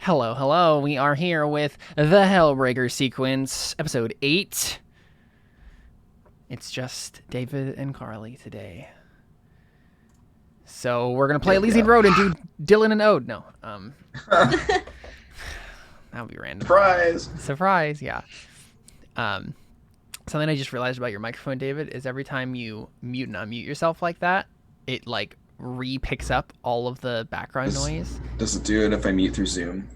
Hello, hello. We are here with the Hellbreaker Sequence, episode 8. It's just David and Carly today. So we're going to play Elysian Road and do Dylan and Ode. No. That would be random. Surprise, yeah. Something I just realized about your microphone, David, is every time you mute and unmute yourself like that, it re-picks up all of the background noise. Does it do it if I mute through Zoom?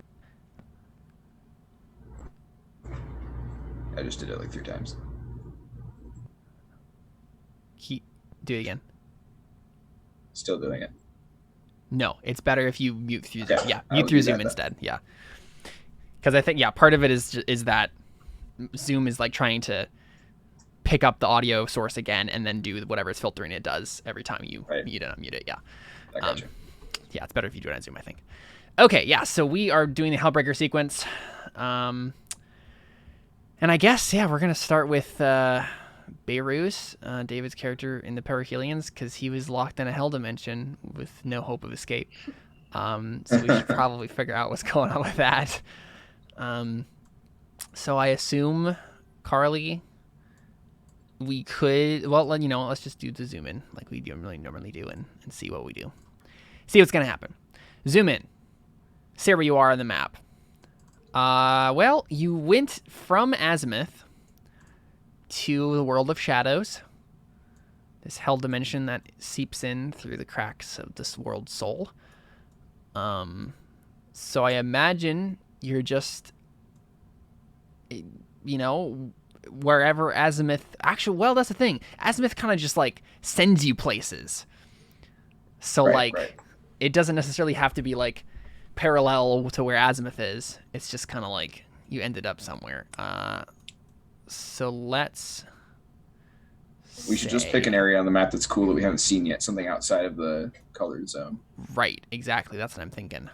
I just did it like 3 times. Do it again. Still doing it. No, it's better if you mute through Zoom. Okay, Yeah, mute through Zoom instead. Yeah. Because I think, part of it is that Zoom is like trying to pick up the audio source again and then do whatever it's filtering it does every time you mute and unmute it. Yeah. I gotcha. Yeah, it's better if you do it on Zoom, I think. Okay, yeah, so we are doing the Hellbreaker sequence. And I guess, we're going to start with Beirut, David's character in the Perihelions, because he was locked in a hell dimension with no hope of escape. So we should probably figure out what's going on with that. So I assume, Carly, we could, let's just do the zoom in like we normally do and see what we do. See what's going to happen. Zoom in. See where you are on the map. Well, you went from Azimuth to the world of shadows. This hell dimension that seeps in through the cracks of this world's soul. So I imagine you're just, wherever Azimuth... Actually, well, that's the thing. Azimuth kind of just, sends you places. So, right. It doesn't necessarily have to be, parallel to where Azimuth is. It's just kind of you ended up somewhere. So let's... We should just pick an area on the map that's cool that we haven't seen yet. Something outside of the colored zone. Right, exactly. That's what I'm thinking.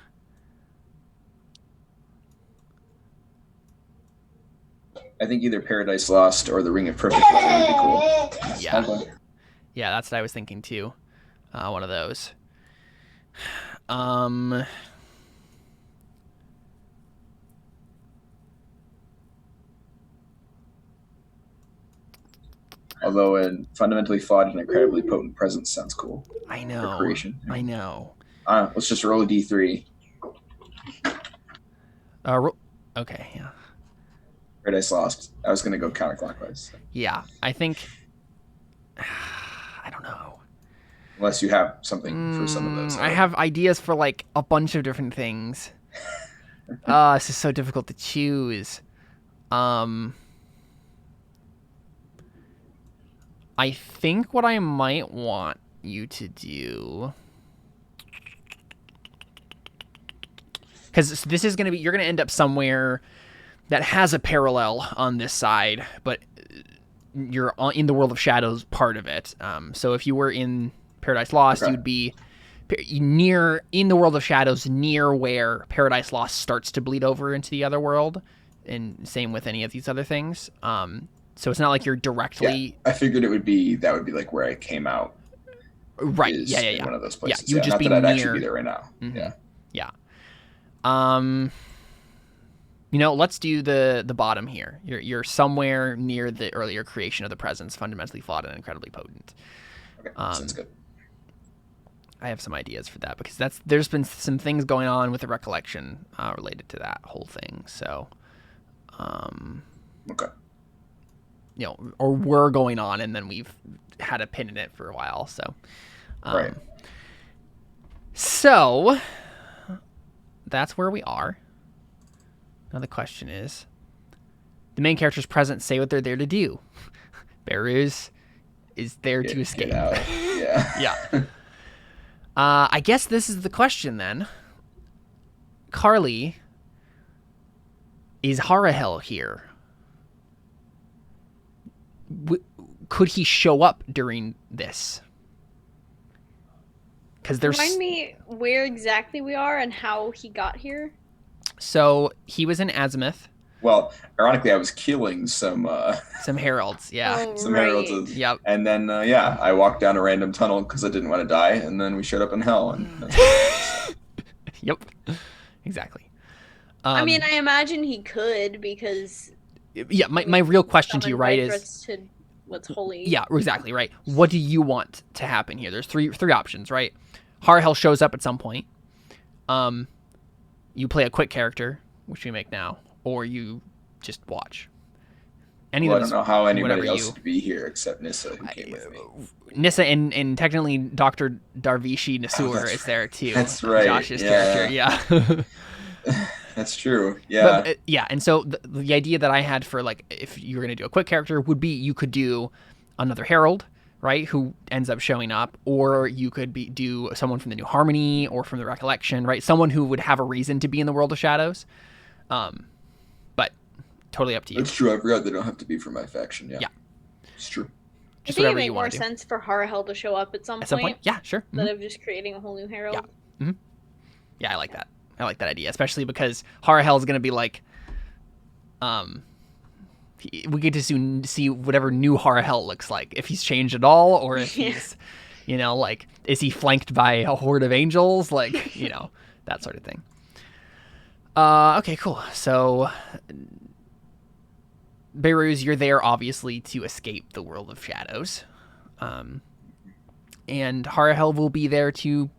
I think either Paradise Lost or the Ring of Perfect Weather would be cool. Yeah, that's what I was thinking too. One of those. Although a fundamentally flawed and incredibly potent presence sounds cool. I know. Creation. I know. Let's just roll a d3. Okay, yeah. Paradise Lost. I was going to go counterclockwise. So. Yeah, I think... I don't know. Unless you have something for some of those. I have ideas for, a bunch of different things. This is so difficult to choose. I think what I might want you to do... Because this is going to be... You're going to end up somewhere that has a parallel on this side, but you're in the world of shadows part of it. So if you were in Paradise Lost, you'd be in the world of shadows, near where Paradise Lost starts to bleed over into the other world, and same with any of these other things. So it's not like you're directly... Yeah, I figured that would be where I came out. Right, yeah. One of those places. Yeah, you would just not be that I'd near... actually be there right now. Mm-hmm. Yeah. Let's do the bottom here. You're somewhere near the earlier creation of the presence, fundamentally flawed and incredibly potent. Okay, sounds good. I have some ideas for that because there's been some things going on with the recollection related to that whole thing. So, okay. Or were going on, and then we've had a pin in it for a while. So, right. So that's where we are. Now the question is, the main characters present say what they're there to do. Beirut is there to escape. Get out. Yeah. Yeah. I guess this is the question then. Carly, is Harahel here? Could he show up during this? Because there's... Remind me where exactly we are and how he got here. So he was in Azimuth. Well, ironically, I was killing some heralds. Yeah. Oh, some right. heralds. Yep. And then I walked down a random tunnel because I didn't want to die, and then we showed up in hell. And Yep. Exactly. I mean, I imagine he could because yeah, my real question to you, summon right, red is threats to what's holy. yeah, exactly, right. What do you want to happen here? There's three options, right? Harahel shows up at some point. You play a quick character, which we make now, or you just watch. Any Well, of I those, don't know how whatever anybody else you. would be here except Nissa, who came with me. Nissa and technically Dr. Darvishi Nasur is Right. there too. That's right. Josh's character, yeah. That's true. But Yeah. yeah, and so the idea that I had for like if you were gonna do a quick character would be you could do another herald, right, who ends up showing up, or you could do someone from the New Harmony or from the Recollection, right, someone who would have a reason to be in the World of Shadows. But totally up to you. That's true. I forgot they don't have to be from my faction. Yeah. Yeah. It's true. I Just think it whatever make you more want to do. sense for Harahel to show up at some point Yeah, sure. instead of just creating a whole new herald. Yeah. Yeah, I like that. I like that idea, especially because Harahel is going to be like, we get to see whatever new Harahel looks like, if he's changed at all, or if he's, like, is he flanked by a horde of angels, like, that sort of thing. Okay, cool. So, Beiruz, you're there obviously to escape the world of shadows, and Harahel will be there to,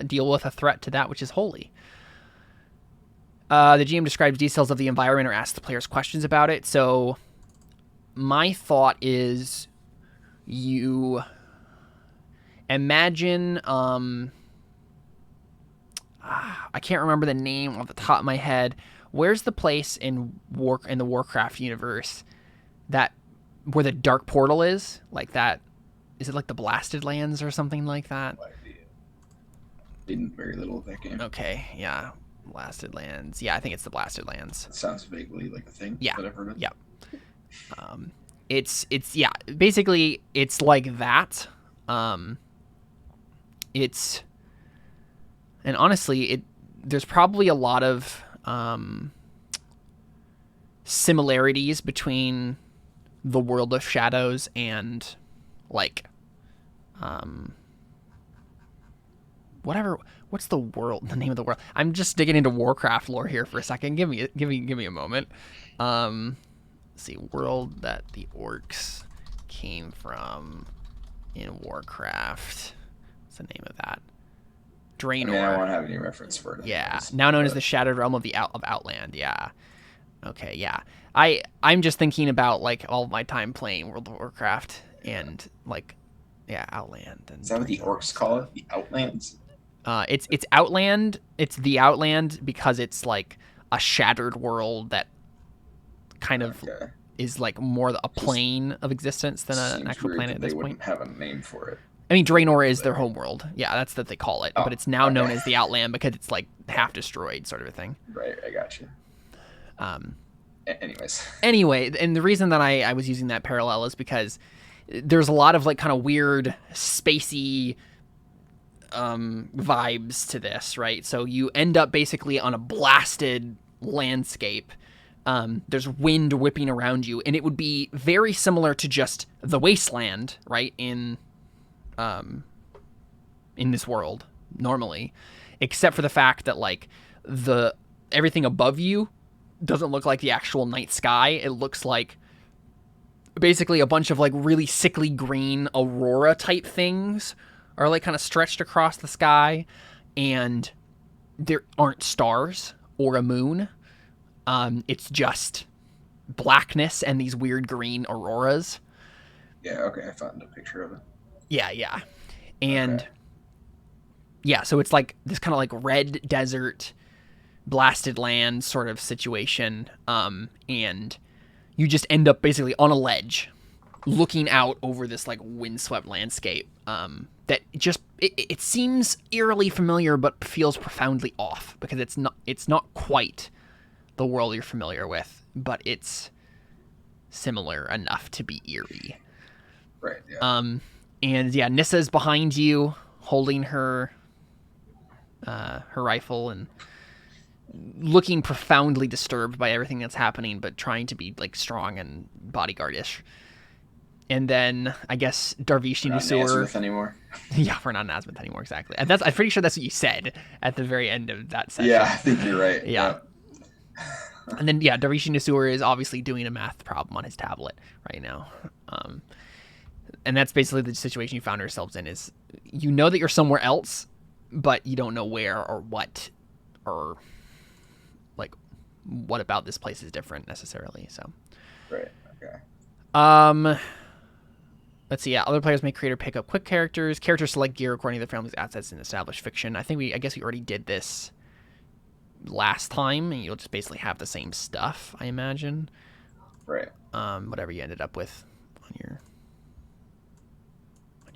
deal with a threat to that which is holy. The GM describes details of the environment or asks the players questions about it. So my thought is you imagine, I can't remember the name off the top of my head. Where's the place in the Warcraft universe where the dark portal is? Like that, is it like the Blasted Lands or something like that? Didn't very little of that game. Okay, yeah. Blasted Lands. Yeah, I think it's the Blasted Lands. That sounds vaguely like a thing Yeah. that I've heard of. Yeah. It's basically it's like that. It's, and honestly, there's probably a lot of similarities between the world of shadows and like what's the name of the world? I'm just digging into Warcraft lore here for a second. Give me a moment. Let's see, world that the orcs came from in Warcraft. What's the name of that? Draenor. I mean, I won't have any reference for it. Yeah, now known as the Shattered Realm of Outland. Yeah. Okay, yeah. I'm just thinking about like all of my time playing World of Warcraft and like, yeah, Outland. And is that what the orcs call it? The Outlands? It's Outland. It's the Outland because it's like a shattered world that kind of is like more a plane of existence than an actual planet at this point. They wouldn't have a name for it. I mean, Draenor is their homeworld. Yeah, that's what they call it. But it's now known as the Outland because it's like half destroyed, sort of a thing. Right, I got you. Anyways. Anyway, and the reason that I was using that parallel is because there's a lot of like kind of weird spacey vibes to this, right? So you end up basically on a blasted landscape. There's wind whipping around you, and it would be very similar to just the wasteland, right? In this world normally, except for the fact that like everything above you doesn't look like the actual night sky. It looks like basically a bunch of like really sickly green aurora type things are like kind of stretched across the sky, and there aren't stars or a moon. It's just blackness and these weird green auroras. Yeah, okay, I found a picture of it. Yeah. And yeah, so it's like this kind of like red desert, blasted land sort of situation. And you just end up basically on a ledge looking out over this like windswept landscape. That just, it seems eerily familiar, but feels profoundly off because it's not quite the world you're familiar with, but it's similar enough to be eerie. Right, yeah. And yeah, Nissa's behind you, holding her rifle and looking profoundly disturbed by everything that's happening, but trying to be like strong and bodyguardish. And then I guess Darvishi Not an Nasur. azimuth anymore. Yeah, we're not an azimuth anymore, exactly. And I'm pretty sure that's what you said at the very end of that session. Yeah, I think you're right. Yeah. And then Darvishi Nasur is obviously doing a math problem on his tablet right now. And that's basically the situation you found yourselves in, is you know that you're somewhere else, but you don't know where or what, or like what about this place is different necessarily. So Right. Okay. Let's see. Yeah, other players may create or pick up quick characters. Characters select gear according to their family's assets in established fiction. I guess we already did this last time, and you'll just basically have the same stuff, I imagine. Right. Whatever you ended up with on your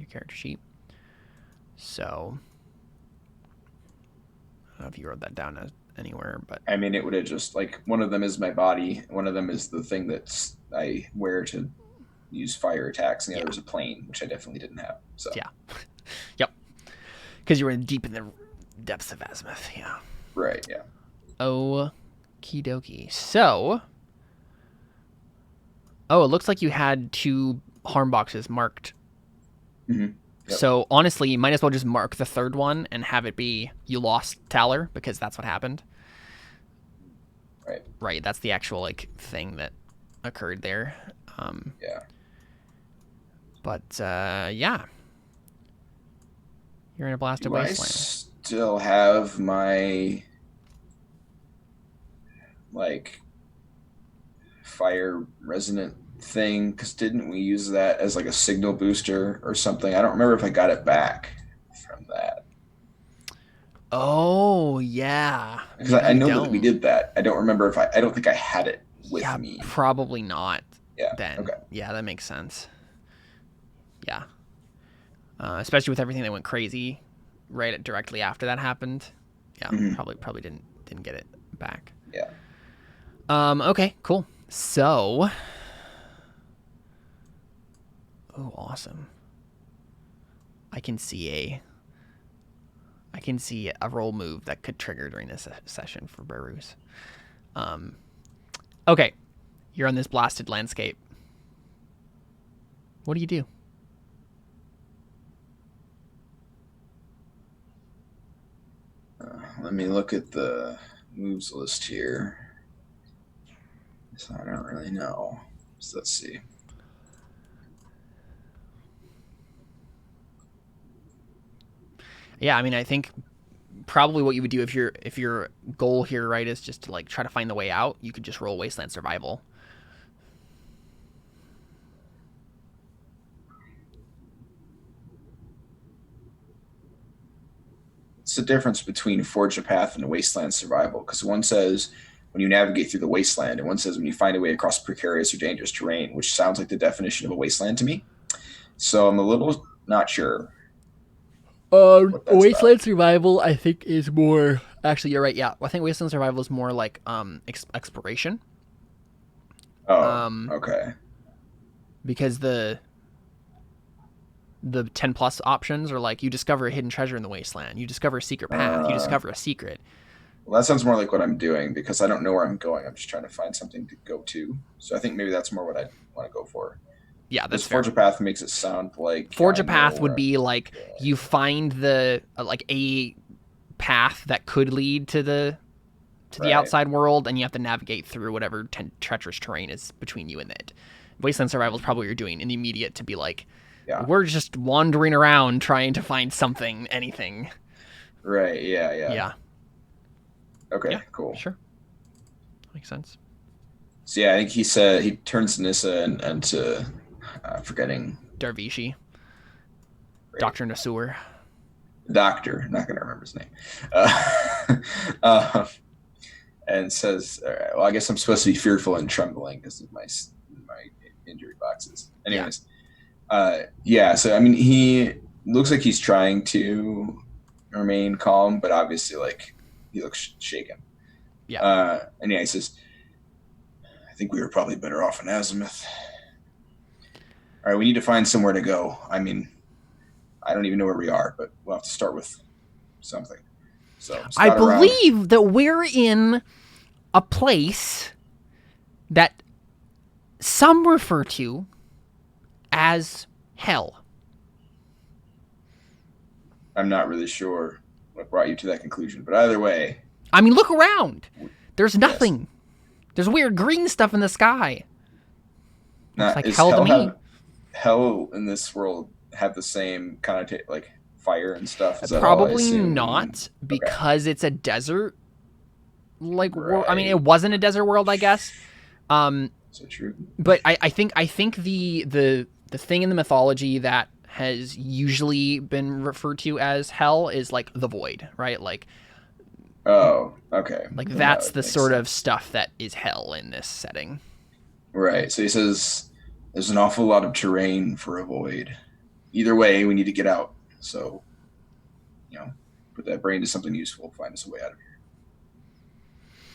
character sheet. So I don't know if you wrote that down anywhere, but I mean, it would have just like one of them is my body, one of them is the thing that I wear to use fire attacks, and the other is a plane, which I definitely didn't have. So yeah, yep, because you were deep in the depths of azimuth. Yeah. Right. Yeah. Okie dokie. So, it looks like you had 2 harm boxes marked. Mm-hmm. Yep. So honestly, you might as well just mark the third one and have it be you lost Taller, because that's what happened. Right. Right. That's the actual like thing that occurred there. Yeah. But yeah, you're in a blasted wasteland. I still have my like fire resonant thing, because didn't we use that as like a signal booster or something? I don't remember if I got it back from that. Oh yeah, because I know that we did that. I don't remember if I don't think I had it with me. Probably not. Yeah. Then Okay. Yeah, that makes sense. Yeah. Especially with everything that went crazy right directly after that happened. Yeah, probably didn't get it back. Yeah. Okay, cool. So, awesome. I can see a roll move that could trigger during this session for Barus. Okay, you're on this blasted landscape. What do you do? Let me look at the moves list here. So I don't really know. So let's see. Yeah, I mean, I think probably what you would do if your goal here, right, is just to like try to find the way out, you could just roll Wasteland Survival. What's the difference between Forge a Path and Wasteland Survival? Because one says when you navigate through the wasteland, and one says when you find a way across precarious or dangerous terrain, which sounds like the definition of a wasteland to me. So I'm a little not sure. Wasteland about. Survival, I think, is more. Actually, you're right. Yeah, I think Wasteland Survival is more like exploration. Oh, okay. Because the 10 plus options are like you discover a hidden treasure in the wasteland, you discover a secret path, you discover a secret. Well, that sounds more like what I'm doing, because I don't know where I'm going. I'm just trying to find something to go to. So I think maybe that's more what I want to go for. Yeah, that's fair. Forge a Path makes it sound like Forge a Path would be like you find the like a path that could lead to the outside world, and you have to navigate through whatever treacherous terrain is between you and it. Wasteland Survival is probably what you're doing in the immediate, to be like, we're just wandering around trying to find something, anything. Right. Yeah. Okay. Yeah, cool. Sure. Makes sense. So yeah, I think he said he turns Nissa into forgetting Darvishi. Right. Dr. Nasur. Doctor, not going to remember his name. And says, all right, well, I guess I'm supposed to be fearful and trembling because of my injury boxes. Anyways, so I mean, he looks like he's trying to remain calm, but obviously, like, he looks shaken. Yeah. And he says, I think we were probably better off in azimuth. All right, we need to find somewhere to go. I mean, I don't even know where we are, but we'll have to start with something. So I believe that we're in a place that some refer to as hell? I'm not really sure what brought you to that conclusion, but either way. I mean, look around. There's nothing. Yes. There's weird green stuff in the sky. Looks like Is hell to me. hell in this world have the same kind of like fire and stuff? Is that all I Probably assume? not, because it's a desert. Like, I mean, Right. it wasn't a desert world, I guess. So true. But I think the thing in the mythology that has usually been referred to as hell is like the void, right? Like Oh, okay. Like Then that's that the makes sort of sense. stuff that is hell in this setting. Right. So he says there's an awful lot of terrain for a void. Either way, we need to get out. So, put that brain to something useful, find us a way out of here.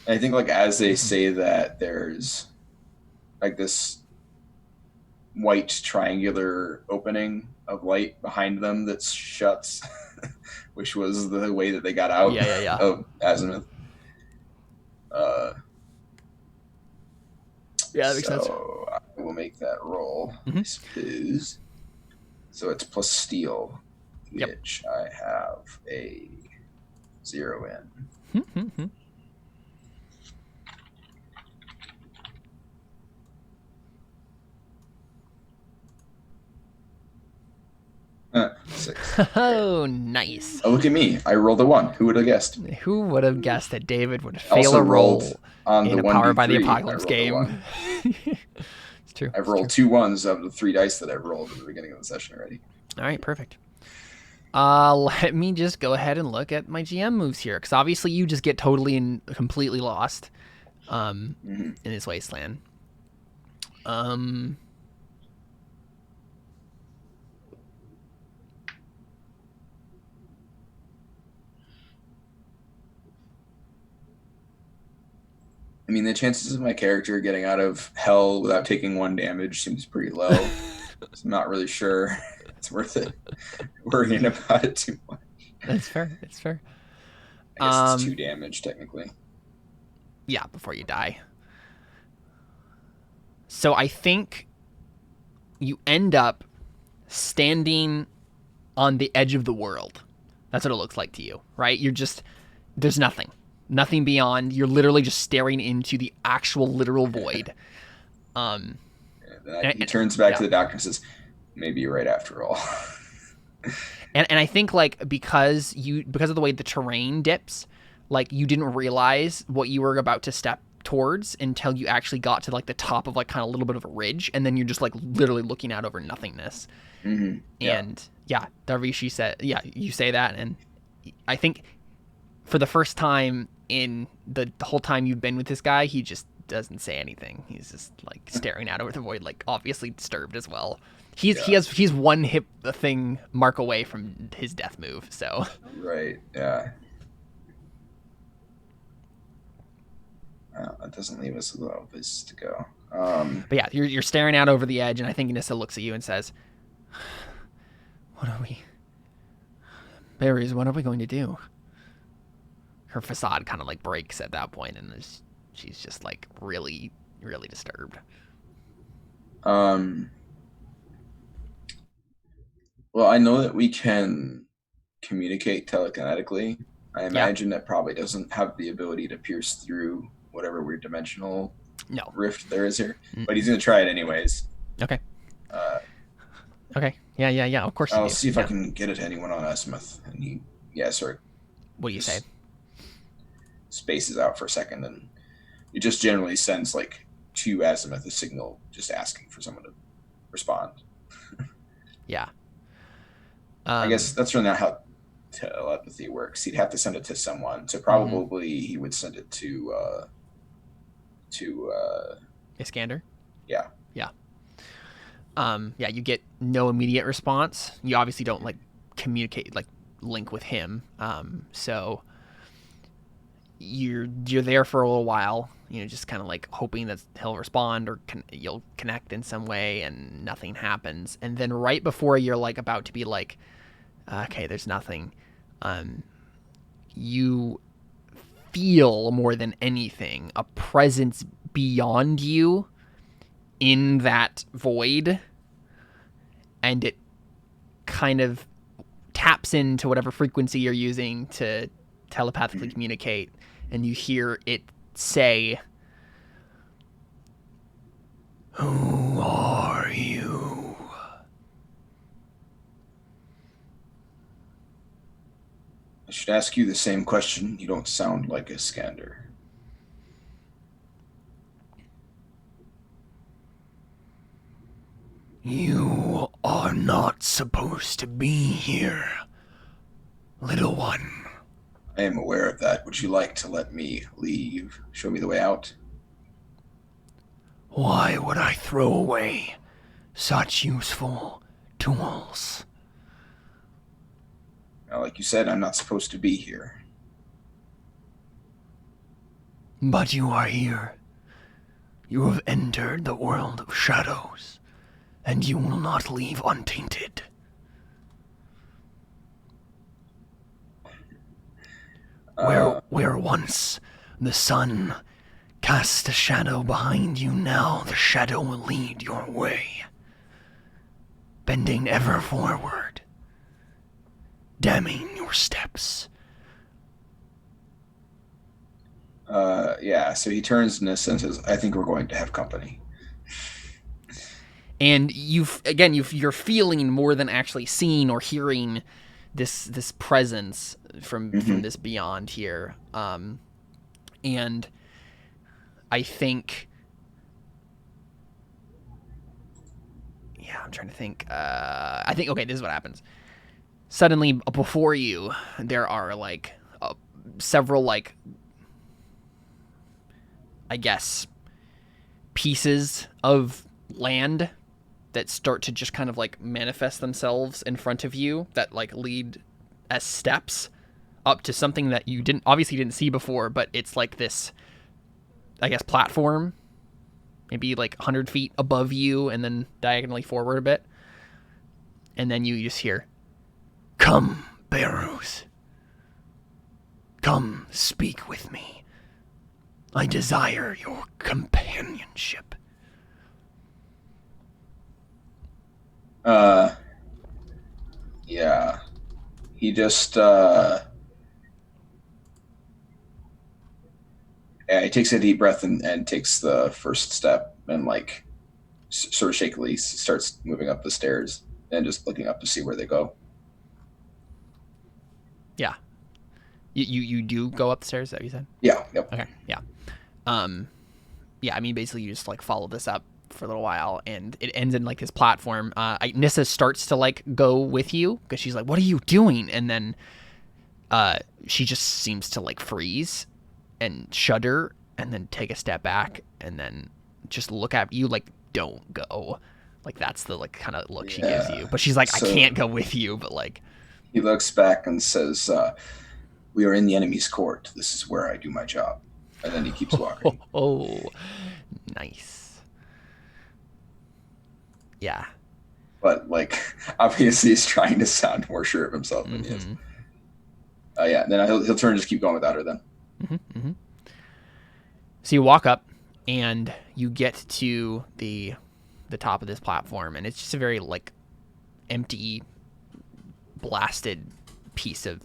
And I think like as they say that, there's like this white triangular opening of light behind them that shuts, which was the way that they got out Yeah. of Azimuth. Yeah, that makes sense. So I will make that roll, Mhm. I suppose. So it's plus steel, Yep. which I have a 0 in. Six. Oh, nice. Oh, look at me. I rolled a 1. Who would have guessed? Who would have guessed that David would I fail also a roll rolled on in the a Powered by the 1d3, Apocalypse I rolled a game? 1. It's true. I've rolled 2 ones of the 3 dice that I've rolled at the beginning of the session already. All right, perfect. Let me just go ahead and look at my GM moves here, because obviously you just get totally and completely lost in this wasteland. I mean, the chances of my character getting out of hell without taking 1 damage seems pretty low. So I'm not really sure it's worth it worrying about it too much. That's fair. It's fair. I guess it's 2 damage, technically. Yeah, before you die. So I think you end up standing on the edge of the world. That's what it looks like to you, right? There's nothing beyond. You're literally just staring into the actual literal void. He turns back to the doctor and says, maybe you're right after all. and I think like because of the way the terrain dips, like you didn't realize what you were about to step towards until you actually got to like the top of like kind of a little bit of a ridge, and then you're just like literally looking out over nothingness. Mm-hmm. Yeah. And Darvishi said, you say that, and I think for the first time in the whole time you've been with this guy, he just doesn't say anything. He's just like staring out over the void, like obviously disturbed as well. He's one hit thing mark away from his death move, so. Right, yeah. That doesn't leave us a lot of place to go. But yeah, you're staring out over the edge, and I think Nissa looks at you and says, what are we going to do? Her facade kind of like breaks at that point, and she's just like really, really disturbed. Well, I know that we can communicate telekinetically. I imagine that probably doesn't have the ability to pierce through whatever weird dimensional rift there is here. But he's going to try it anyways. Okay. Okay. Yeah. Of course. I'll see if I can get it to anyone on Azimuth. And sorry. What do you say? Spaces out for a second, and it just generally sends like to Azimuth a signal, just asking for someone to respond. Yeah. I guess that's really not how telepathy works. He'd have to send it to someone. So probably he would send it to Iskander? Yeah. You get no immediate response. You obviously don't like communicate, like link with him. So you're there for a little while, just kind of like hoping that he'll respond or you'll connect in some way, and nothing happens. And then right before you're like about to be like, okay, there's nothing, you feel more than anything a presence beyond you in that void and it kind of taps into whatever frequency you're using to telepathically communicate, and you hear it say, "Who are you?" I should ask you the same question. You don't sound like a Skander. You are not supposed to be here, little one. I am aware of that. Would you like to let me leave? Show me the way out? Why would I throw away such useful tools? Now, like you said, I'm not supposed to be here. But you are here. You have entered the world of shadows, and you will not leave untainted. Where once the sun cast a shadow behind you, now the shadow will lead your way, bending ever forward, damning your steps. Yeah, so he turns and says, I think we're going to have company. And you're feeling more than actually seeing or hearing this presence from this beyond here. And I think, I'm trying to think. I think, okay, this is what happens. Suddenly, before you, there are like several, like, I guess, pieces of land that start to just kind of like manifest themselves in front of you that like lead as steps up to something that you obviously didn't see before, but it's like this, I guess, platform, maybe like 100 feet above you and then diagonally forward a bit. And then you just hear, "Come, Barrows. Come, speak with me. I desire your companionship." Yeah. He just, he takes a deep breath and takes the first step and, like, sort of shakily starts moving up the stairs and just looking up to see where they go. Yeah. You do go up the stairs, is that what you said? Yeah, yep. Okay, yeah. Yeah, I mean, basically you just like follow this up for a little while, and it ends in like this platform. Nissa starts to like go with you because she's like, "What are you doing?" And then she just seems to like freeze and shudder, and then take a step back, and then just look at you like, "Don't go." Like that's the like kind of look she gives you. But she's like, "I can't go with you," but like. He looks back and says, "We are in the enemy's court. This is where I do my job." And then he keeps walking. Oh, nice. Yeah. But, like, obviously he's trying to sound more sure of himself than he is. Yeah, then he'll turn and just keep going without her then. So you walk up, and you get to the top of this platform, and it's just a very, like, empty, blasted piece of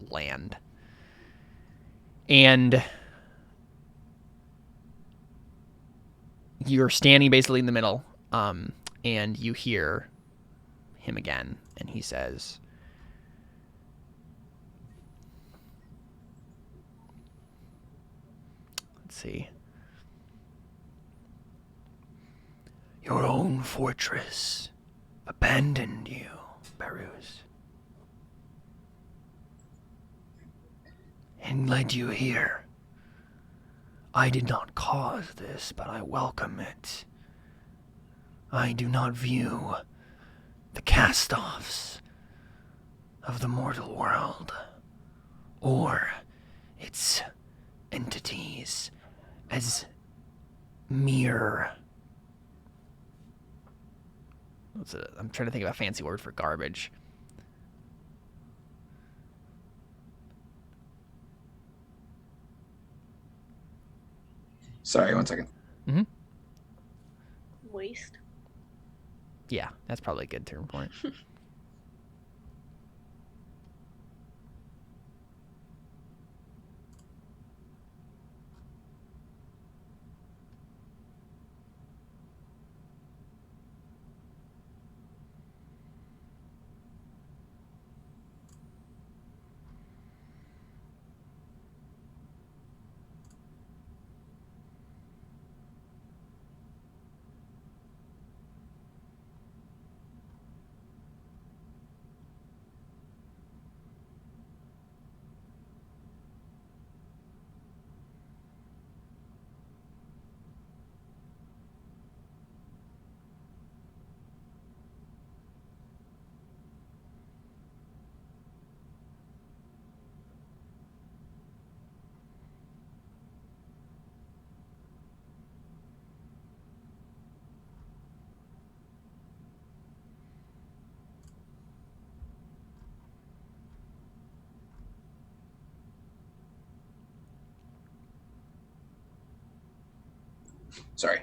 land. And you're standing basically in the middle, and you hear him again, and he says, let's see, "Your own fortress abandoned you, Barrows, and led you here. I did not cause this, but I welcome it. I do not view the cast-offs of the mortal world or its entities as mere..." I'm trying to think of a fancy word for garbage. Sorry, 1 second. Waste. Yeah, that's probably a good term for it. Sorry.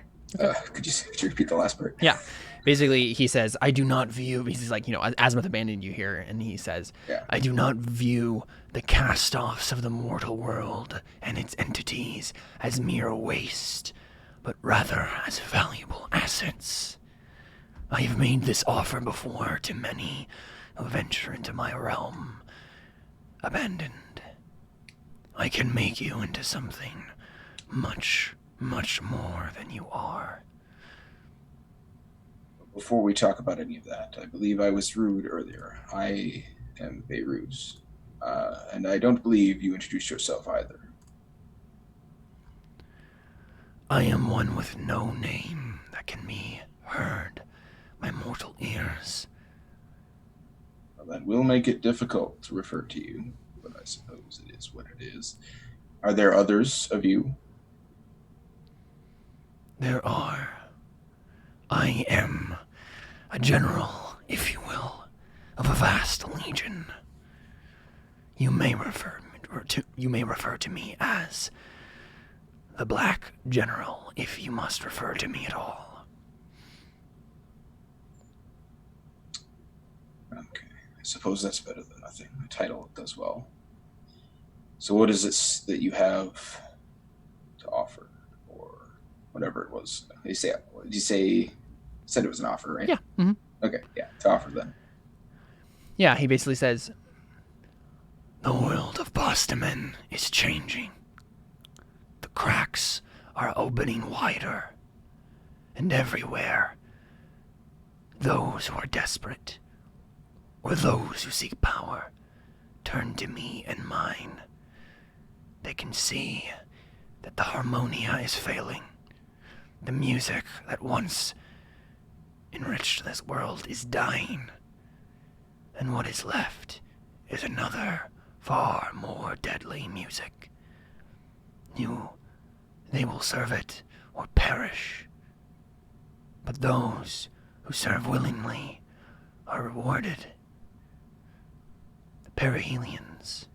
Could you repeat the last part? Yeah. Basically, he says, I do not view, he's like, Azimuth abandoned you here, and he says, Yeah. I do not view the cast-offs of the mortal world and its entities as mere waste, but rather as valuable assets. I have made this offer before to many who venture into my realm, abandoned. I can make you into something much, much more than you are. Before we talk about any of that, I believe I was rude earlier. I am Beirut, and I don't believe you introduced yourself either. I am one with no name that can be heard by mortal ears. Well, that will make it difficult to refer to you, but I suppose it is what it is. Are there others of you? There are. I am a general, if you will, of a vast legion. You may refer to me as the Black General, if you must refer to me at all. Okay, I suppose that's better than nothing. The title does well. So what is it that you have to offer, or whatever it was? Did you say said it was an offer, right? Yeah. Mm-hmm. Okay, yeah, to offer then. Yeah, he basically says, the world of Bastamen is changing. The cracks are opening wider. And everywhere, those who are desperate, or those who seek power, turn to me and mine. They can see that the harmonia is failing. The music that once enriched this world is dying. And what is left is another, far more deadly music. They will serve it or perish. But those who serve willingly are rewarded. The perihelions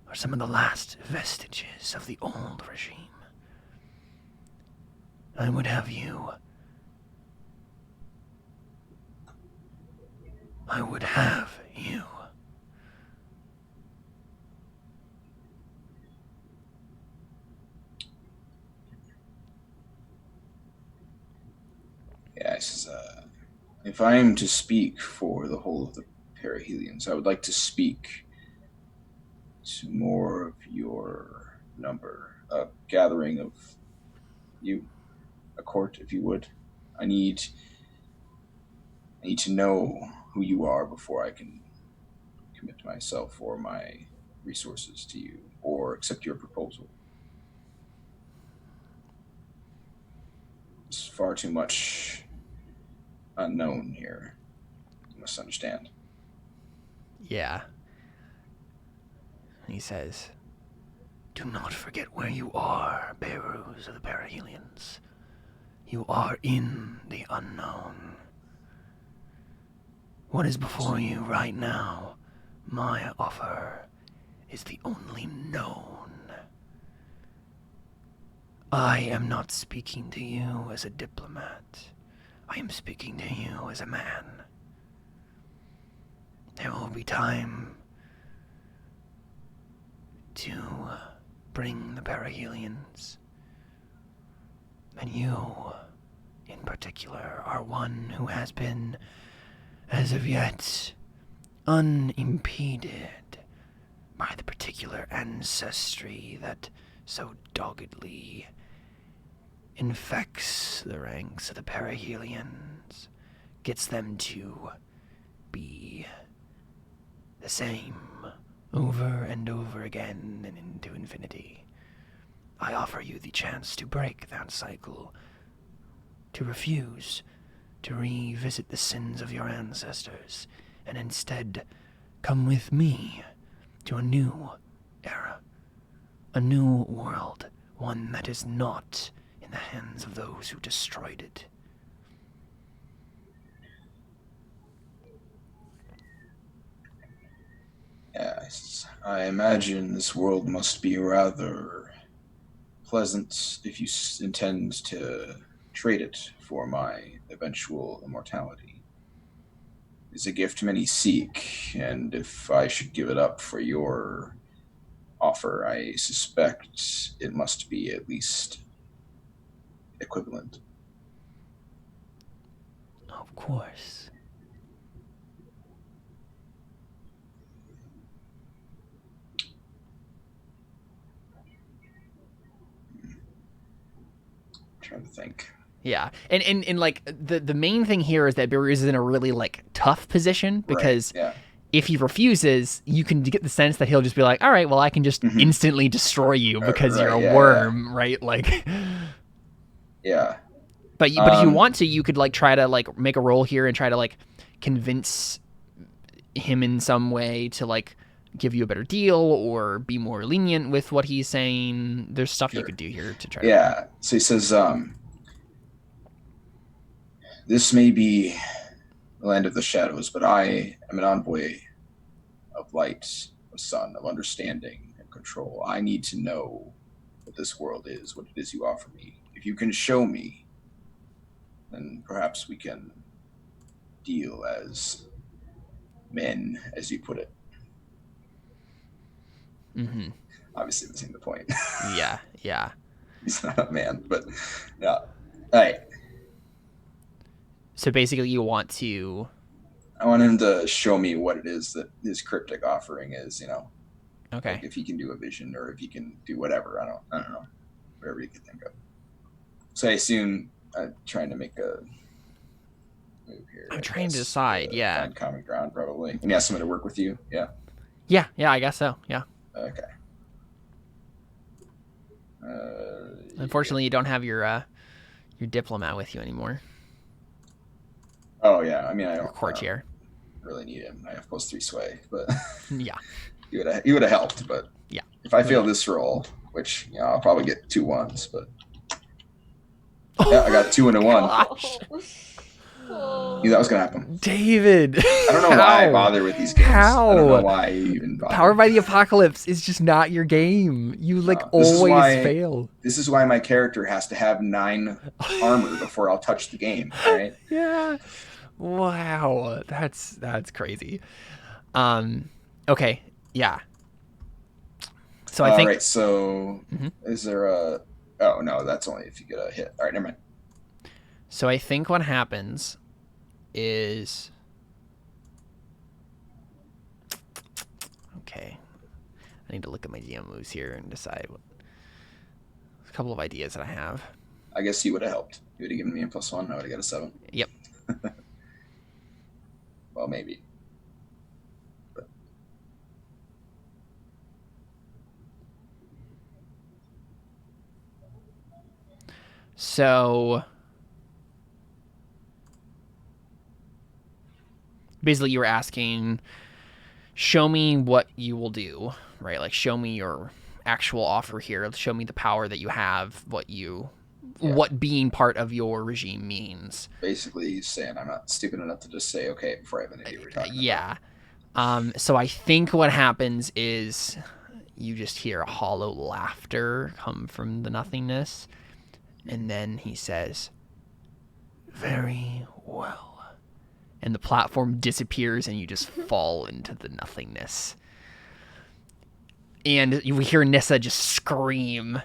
are some of the last vestiges of the old regime. I would have you. Yeah, it says, if I am to speak for the whole of the perihelions, I would like to speak to more of your number, a gathering of you, a court, if you would. I need to know who you are before I can commit myself or my resources to you or accept your proposal. There's far too much unknown here. You must understand. Yeah. He says, do not forget where you are, Beirut of the Perihelions. You are in the unknown. What is before you right now, my offer, is the only known. I am not speaking to you as a diplomat. I am speaking to you as a man. There will be time to bring the perihelions. And you, in particular, are one who has been, as of yet, unimpeded by the particular ancestry that so doggedly infects the ranks of the perihelions, gets them to be the same over and over again and into infinity. I offer you the chance to break that cycle, to refuse to revisit the sins of your ancestors, and instead come with me to a new era, a new world, one that is not in the hands of those who destroyed it. Yes, I imagine this world must be rather pleasant if you intend to trade it for my eventual immortality. It's a gift many seek, and if I should give it up for your offer, I suspect it must be at least equivalent. Of course. I'm trying to think. Yeah, and like the main thing here is that Barry is in a really like tough position because Right, yeah. if he refuses, you can get the sense that he'll just be like, all right, well, I can just instantly destroy you because right, you're a yeah, worm, right? Like, Yeah. but if you want to, you could like try to like make a roll here and try to like convince him in some way to like give you a better deal or be more lenient with what he's saying. There's stuff you Sure. could do here to try. Yeah. So he says, this may be the land of the shadows, but I am an envoy of light, of sun, of understanding and control. I need to know what this world is, what it is you offer me. If you can show me, then perhaps we can deal as men, as you put it. Mm-hmm. Obviously, missing the point. Yeah, yeah. He's not a man, but yeah. All right. So basically, you want to. I want him to show me what it is that his cryptic offering is, Okay. Like if he can do a vision or if he can do whatever. I don't know. Whatever he can think of. So I assume I'm trying to make a move here. I'm trying to decide, yeah. Find common ground, probably. And he has someone to work with you, yeah? Yeah, I guess so, yeah. Okay. Unfortunately, you don't have your diplomat with you anymore. Oh, yeah. I mean, I don't Courtier. Really need him. I have +3 sway, but yeah. he would have helped, but yeah. If I fail this roll, which I'll probably get 2 1s, but yeah, I got 2 and a 1. Oh. Knew that was gonna happen. David, I don't know why I bother with these games. How? I don't know why I even bother. Powered by the Apocalypse is just not your game. You always fail. This is why my character has to have 9 armor before I'll touch the game. Right? Yeah. Wow, that's crazy. Okay, yeah. So I think. All right. So is there a? Oh no, that's only if you get a hit. All right, never mind. So I think what happens is. Okay, I need to look at my GM moves here and decide a couple of ideas that I have. I guess he would have helped. He would have given me a +1. I would have got a 7. Yep. Well, maybe. But. So basically you were asking, show me what you will do, right? Like show me your actual offer here. Show me the power that you have, what being part of your regime means. Basically, he's saying I'm not stupid enough to just say okay before I have an idea what we're talking about. So I think what happens is you just hear a hollow laughter come from the nothingness, and then he says, Very well. And the platform disappears and you just fall into the nothingness. And we hear Nissa just scream,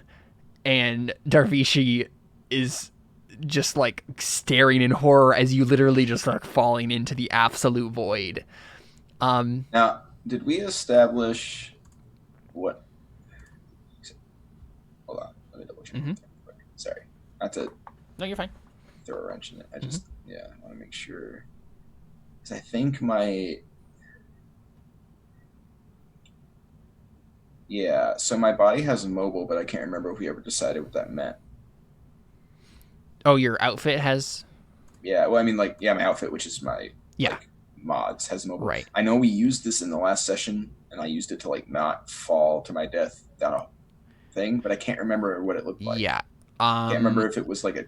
and Darvishi is just like staring in horror as you literally just start falling into the absolute void. Now, did we establish what? Hold on, let me double check. Mm-hmm. Sorry, not to. No, you're fine. Throw a wrench in it. I just, I want to make sure. Because I think my. Yeah, so my body has mobile, but I can't remember if we ever decided what that meant. Oh, your outfit has. Yeah, well, I mean, like, my outfit, which is my mods, has mobile. Right. I know we used this in the last session, and I used it to like not fall to my death down a thing, but I can't remember what it looked like. Yeah. Can't remember if it was like a.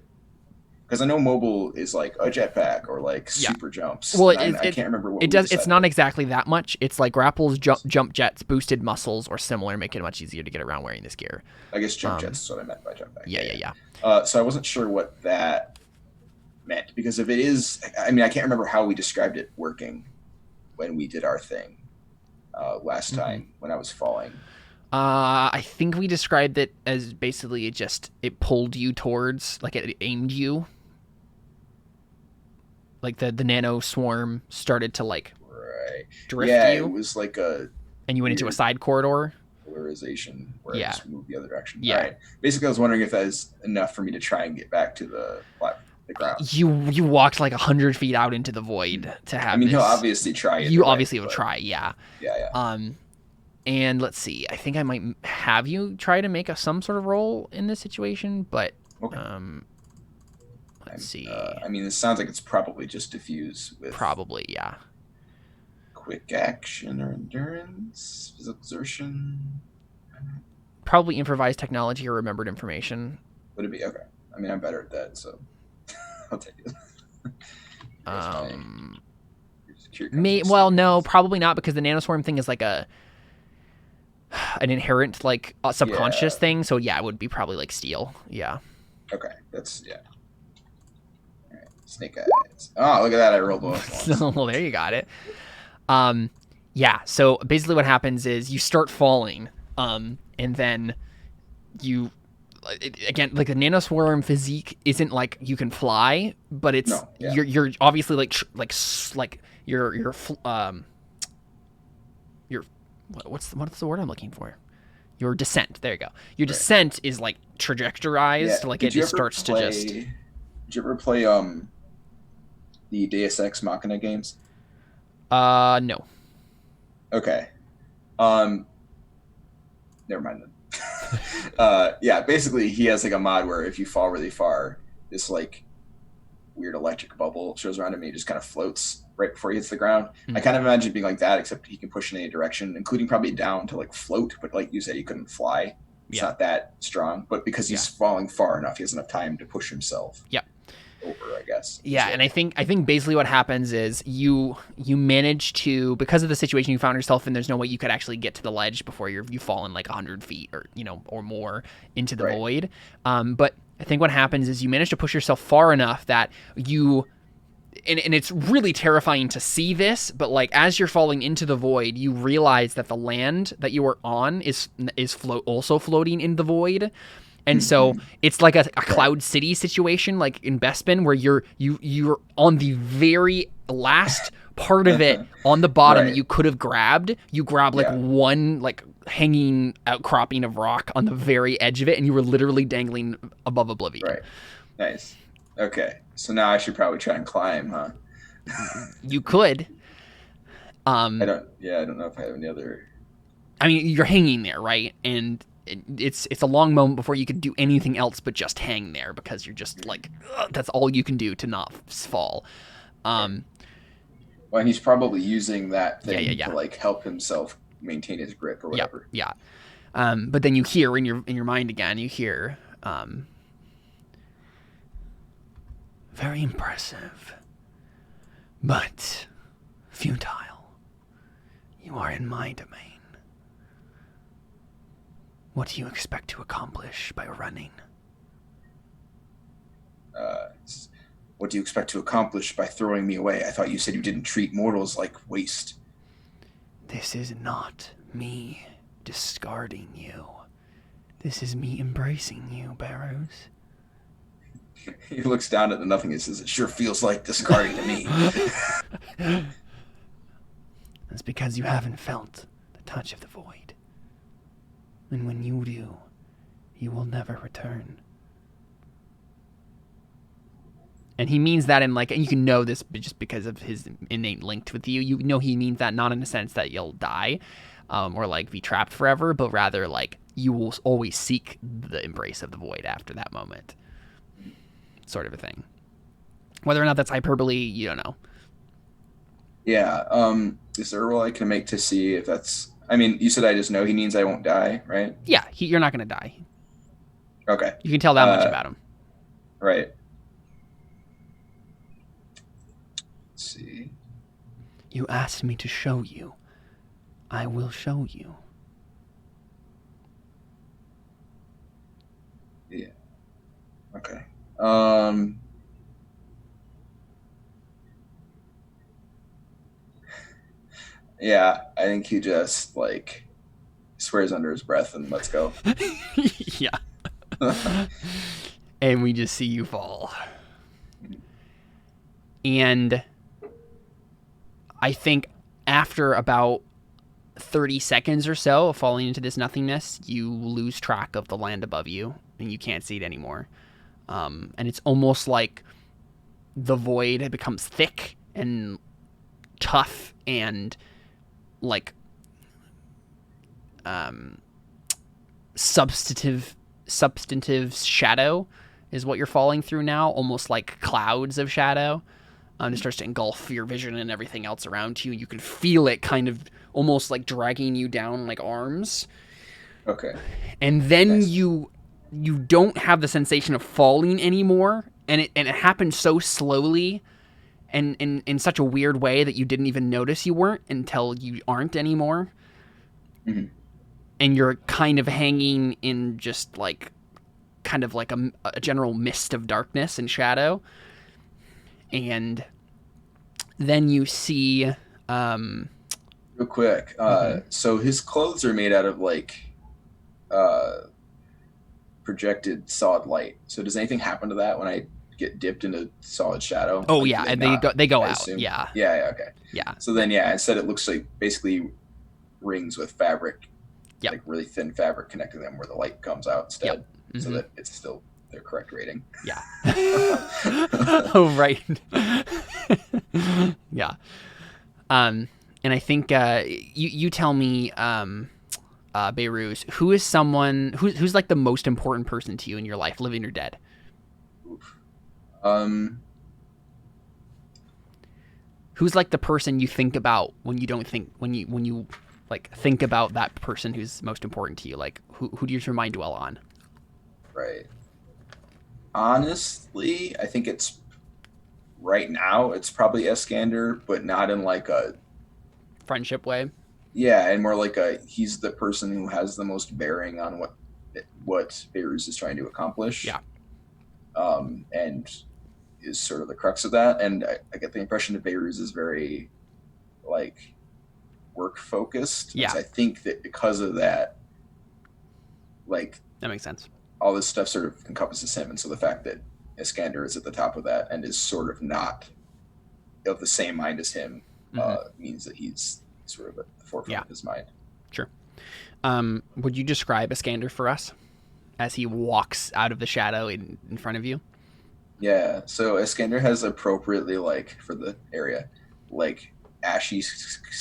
Because I know mobile is like a jetpack or like super jumps. Well, I can't remember what it does. It's not exactly that much. It's like grapples, jump jets, boosted muscles, or similar, make it much easier to get around wearing this gear. I guess jump jets is what I meant by jump back. Yeah. So I wasn't sure what that meant, because if it is, I mean, I can't remember how we described it working when we did our thing last time when I was falling. I think we described it as basically it pulled you towards, like it aimed you. Like the nano swarm started to like drift you. It was like a. And you went into a side corridor. Polarization where I just moved the other direction. Yeah. All right. Basically, I was wondering if that is enough for me to try and get back to the ground. You walked like 100 feet out into the void to have. I mean, he'll obviously try it. You obviously will try, yeah. Yeah. And let's see. I think I might have you try to make some sort of roll in this situation, but okay. Let's see. I mean, this sounds like it's probably just diffuse with. Probably, yeah. Quick action or endurance, physical exertion. Probably improvised technology or remembered information. Would it be okay? I mean, I'm better at that, so I'll take it. Well, no, probably not, because the nanoswarm thing is like an inherent like subconscious thing. So yeah, it would be probably like steel. Yeah. Okay, that's All right, snake eyes. Oh, look at that! I rolled one. Well, there you got it. Yeah. So basically, what happens is you start falling, and then you. Again, like the nanoswarm physique isn't like you can fly, but it's you're obviously like your what's the word I'm looking for? Your descent. There you go. Your descent is like trajectorized, like it starts to just. Did you ever play the Deus Ex Machina games? No. Okay. Never mind then. Basically he has like a mod where if you fall really far, this like weird electric bubble shows around him and he just kind of floats right before he hits the ground. I kind of imagine it being like that, except he can push in any direction, including probably down to like float, but like you said, he couldn't fly. It's not that strong, but because he's falling far enough, he has enough time to push himself over, I guess. Yeah, and I think basically what happens is you manage to, because of the situation you found yourself in, there's no way you could actually get to the ledge before you've fallen like 100 feet or more into the void. But I think what happens is you manage to push yourself far enough that you, and it's really terrifying to see this, but like as you're falling into the void, you realize that the land that you are on is also floating in the void. And so it's like a Cloud City situation, like in Bastamen, where you're on the very last part of it on the bottom that you could have grabbed. You grab like one like hanging outcropping of rock on the very edge of it, and you were literally dangling above oblivion. Right. Nice. Okay. So now I should probably try and climb, huh? You could. I don't know if I have any other. I mean, you're hanging there, right? And it's a long moment before you could do anything else but just hang there, because you're just like, that's all you can do to not fall. Well, and he's probably using that thing to like help himself maintain his grip or whatever. Yeah. But then you hear in your mind again, you hear, very impressive, but futile. You are in my domain. What do you expect to accomplish by running? What do you expect to accomplish by throwing me away? I thought you said you didn't treat mortals like waste. This is not me discarding you. This is me embracing you, Barrows. He looks down at the nothing and says, it sure feels like discarding to me. That's because you haven't felt the touch of the void. And when you do, you will never return. And he means that in like, and you can know this just because of his innate link with you. You know he means that not in a sense that you'll die or like be trapped forever, but rather like you will always seek the embrace of the void after that moment. Sort of a thing. Whether or not that's hyperbole, you don't know. Yeah. Is there a roll I can make to see if that's... I mean, you said I just know he means I won't die, right? Yeah, you're not going to die. Okay. You can tell that much about him. Right. Let's see. You asked me to show you. I will show you. Yeah. Okay. Yeah, I think he just like swears under his breath and let's go. Yeah. And we just see you fall. And I think after about 30 seconds or so of falling into this nothingness, you lose track of the land above you and you can't see it anymore. And it's almost like the void becomes thick and tough and like substantive shadow is what you're falling through now, almost like clouds of shadow. It starts to engulf your vision and everything else around you. You can feel it kind of almost like dragging you down like arms. Okay. And then Nice. you don't have the sensation of falling anymore, and it happens so slowly and in such a weird way that you didn't even notice you weren't until you aren't anymore. Mm-hmm. And you're kind of hanging in just like kind of like a general mist of darkness and shadow. And then you see Real quick. So his clothes are made out of like projected solid light. So does anything happen to that when I get dipped into solid shadow? oh Like, yeah, do and not, they go I out. assume? Yeah. Yeah, okay. Yeah. So then instead it looks like basically rings with fabric. Yep. Like really thin fabric connecting them where the light comes out instead. Yep. Mm-hmm. So that it's still their correct rating. Yeah. Oh right. Yeah. And I think you tell me, Beirut, who is someone who's like the most important person to you in your life, living or dead? Oof. Who's like the person you think about when you don't think when you like think about that person who's most important to you? Like who do your mind dwell on? Right. Honestly, I think it's right now it's probably Eskander, but not in like a Friendship way. yeah, and more like a he's the person who has the most bearing on what Beirut is trying to accomplish. Yeah. And is sort of the crux of that. And I get the impression that Beirut is very like work focused. Yeah. So I think that because of that, like That makes sense. all this stuff sort of encompasses him. And so the fact that Iskander is at the top of that and is sort of not of the same mind as him means that he's sort of at the forefront of his mind. Sure. Would you describe Iskander for us as he walks out of the shadow in front of you? Yeah. So Iskander has appropriately, like, for the area, like ashy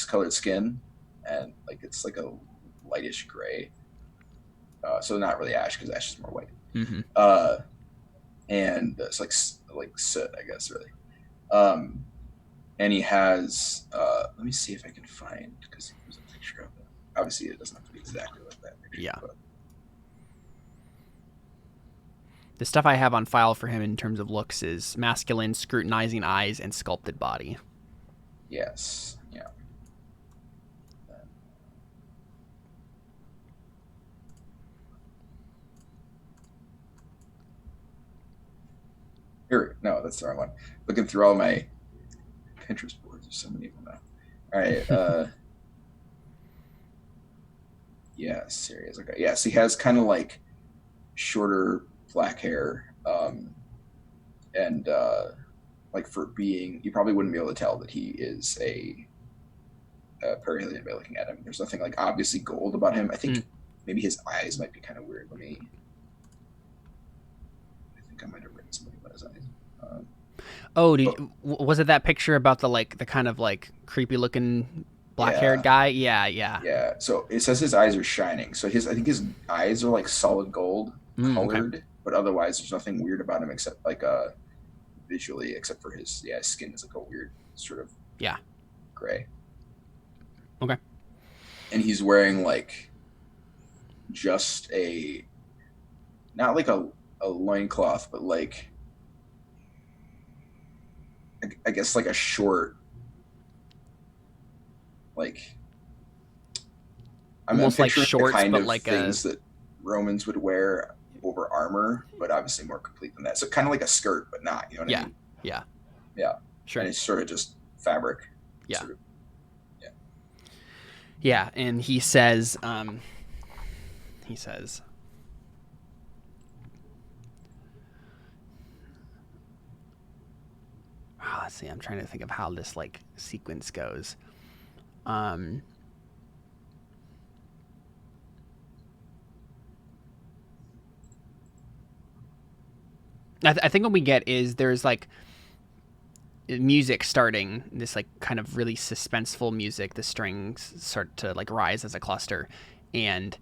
colored skin, and like it's like a lightish gray. So not really ash because ash is more white. Mm-hmm. And it's like soot, I guess, really. And he has. Let me see if I can find because there's a picture of it. Obviously, it doesn't have to be exactly like that picture. Yeah. But. The stuff I have on file for him in terms of looks is masculine, scrutinizing eyes, and sculpted body. Yes. Yeah. Here, no, that's the wrong one. Looking through all my Pinterest boards. There's so many of them now. All right. Yeah, serious. Okay. Yeah, so he has kind of like shorter black hair. And like for being, you probably wouldn't be able to tell that he is a perihelion by looking at him. There's nothing like obviously gold about him. I think maybe his eyes might be kind of weird. I think I might have written something about his eyes. Was it that picture about the kind of like creepy looking black haired guy? Yeah. So it says his eyes are shining. So I think his eyes are like solid gold colored, but otherwise there's nothing weird about him except like visually, except for his skin is like a weird sort of gray. Okay. And he's wearing like just not like a loincloth, but like I guess like a short, like almost like shorts, the kind but of like things that Romans would wear over armor, but obviously more complete than that. So kind of like a skirt, but not. You know what I mean? Yeah. Sure. And it's sort of just fabric. Yeah. Sort of, yeah, and he says, let's see, I'm trying to think of how this like sequence goes. I think what we get is there's like music starting, this like kind of really suspenseful music. The strings start to like rise as a cluster, and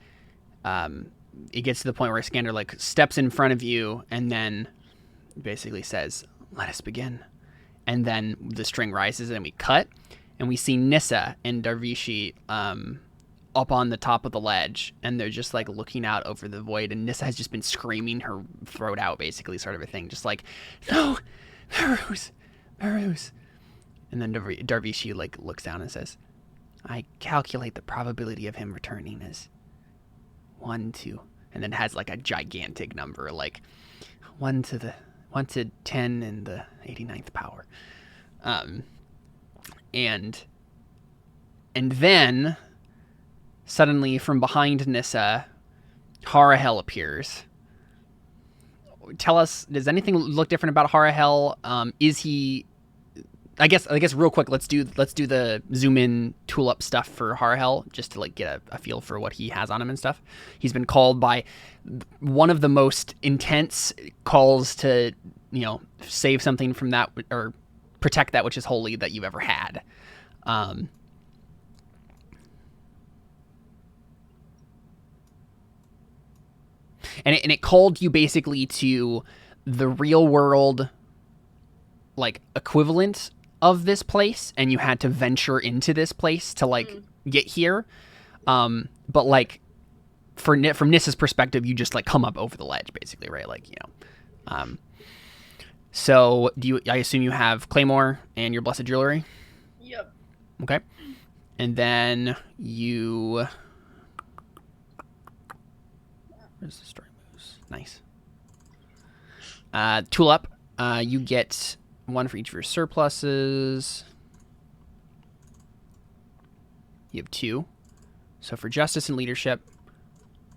it gets to the point where Iskander like steps in front of you and then basically says, "Let us begin." And then the string rises and we cut, and we see Nissa and Darvishi up on the top of the ledge, and they're just like looking out over the void, and Nissa has just been screaming her throat out, basically, sort of a thing, just like, "No, Marus. And then Darvishi like looks down and says, "I calculate the probability of him returning as 1 to," and then has like a gigantic number, like 1 to 10 in the 89th power. And then suddenly from behind Nissa, Harahel appears. Tell us, does anything look different about Harahel? Is he? I guess real quick, let's do the zoom in tool up stuff for Harahel, just to like get a feel for what he has on him and stuff. He's been called by one of the most intense calls to, save something from that or protect that which is holy that you've ever had. And it called you basically to the real world, like, equivalent of this place, and you had to venture into this place to like get here. But like from Nissa's perspective, you just like come up over the ledge, basically, right? Like, so I assume you have Claymore and your blessed jewelry? Yep. Okay. And then you, where's the story moves? Nice. Tool up. You get 1 for each of your surpluses. You have 2. So for justice and leadership,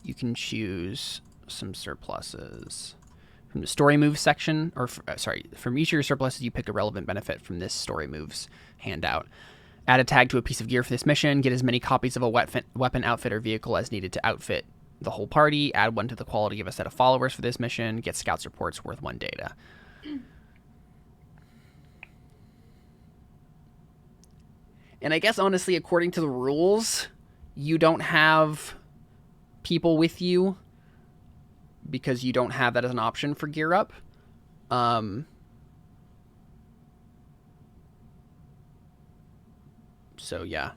you can choose some surpluses from the story moves section, or from each of your surpluses, you pick a relevant benefit from this story moves handout. Add a tag to a piece of gear for this mission. Get as many copies of a weapon, outfit, or vehicle as needed to outfit the whole party. Add 1 to the quality of a set of followers for this mission. Get scouts reports worth 1 data. And I guess, honestly, according to the rules, you don't have people with you because you don't have that as an option for gear up. So, yeah.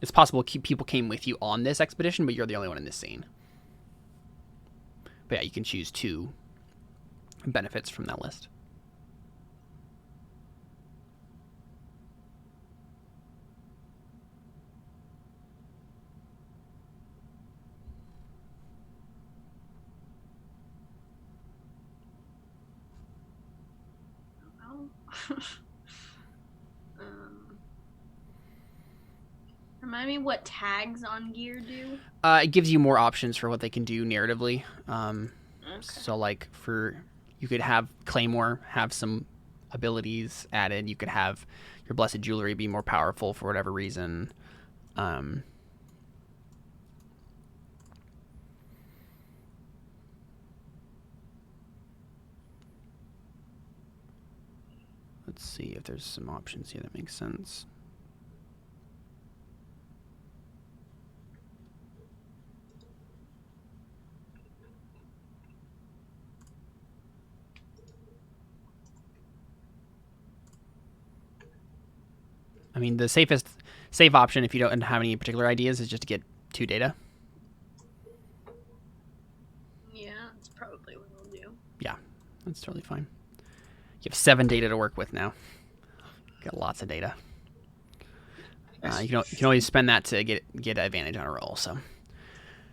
It's possible people came with you on this expedition, but you're the only one in this scene. But yeah, you can choose 2 benefits from that list. Remind me what tags on gear do? It gives you more options for what they can do narratively. Okay. So like you could have Claymore have some abilities added. You could have your Blessed Jewelry be more powerful for whatever reason. Let's see if there's some options here that make sense. I mean, the safe option, if you don't have any particular ideas, is just to get 2 data. Yeah, that's probably what we'll do. Yeah, that's totally fine. You have 7 data to work with now. Got lots of data. You can always spend that to get advantage on a roll. So.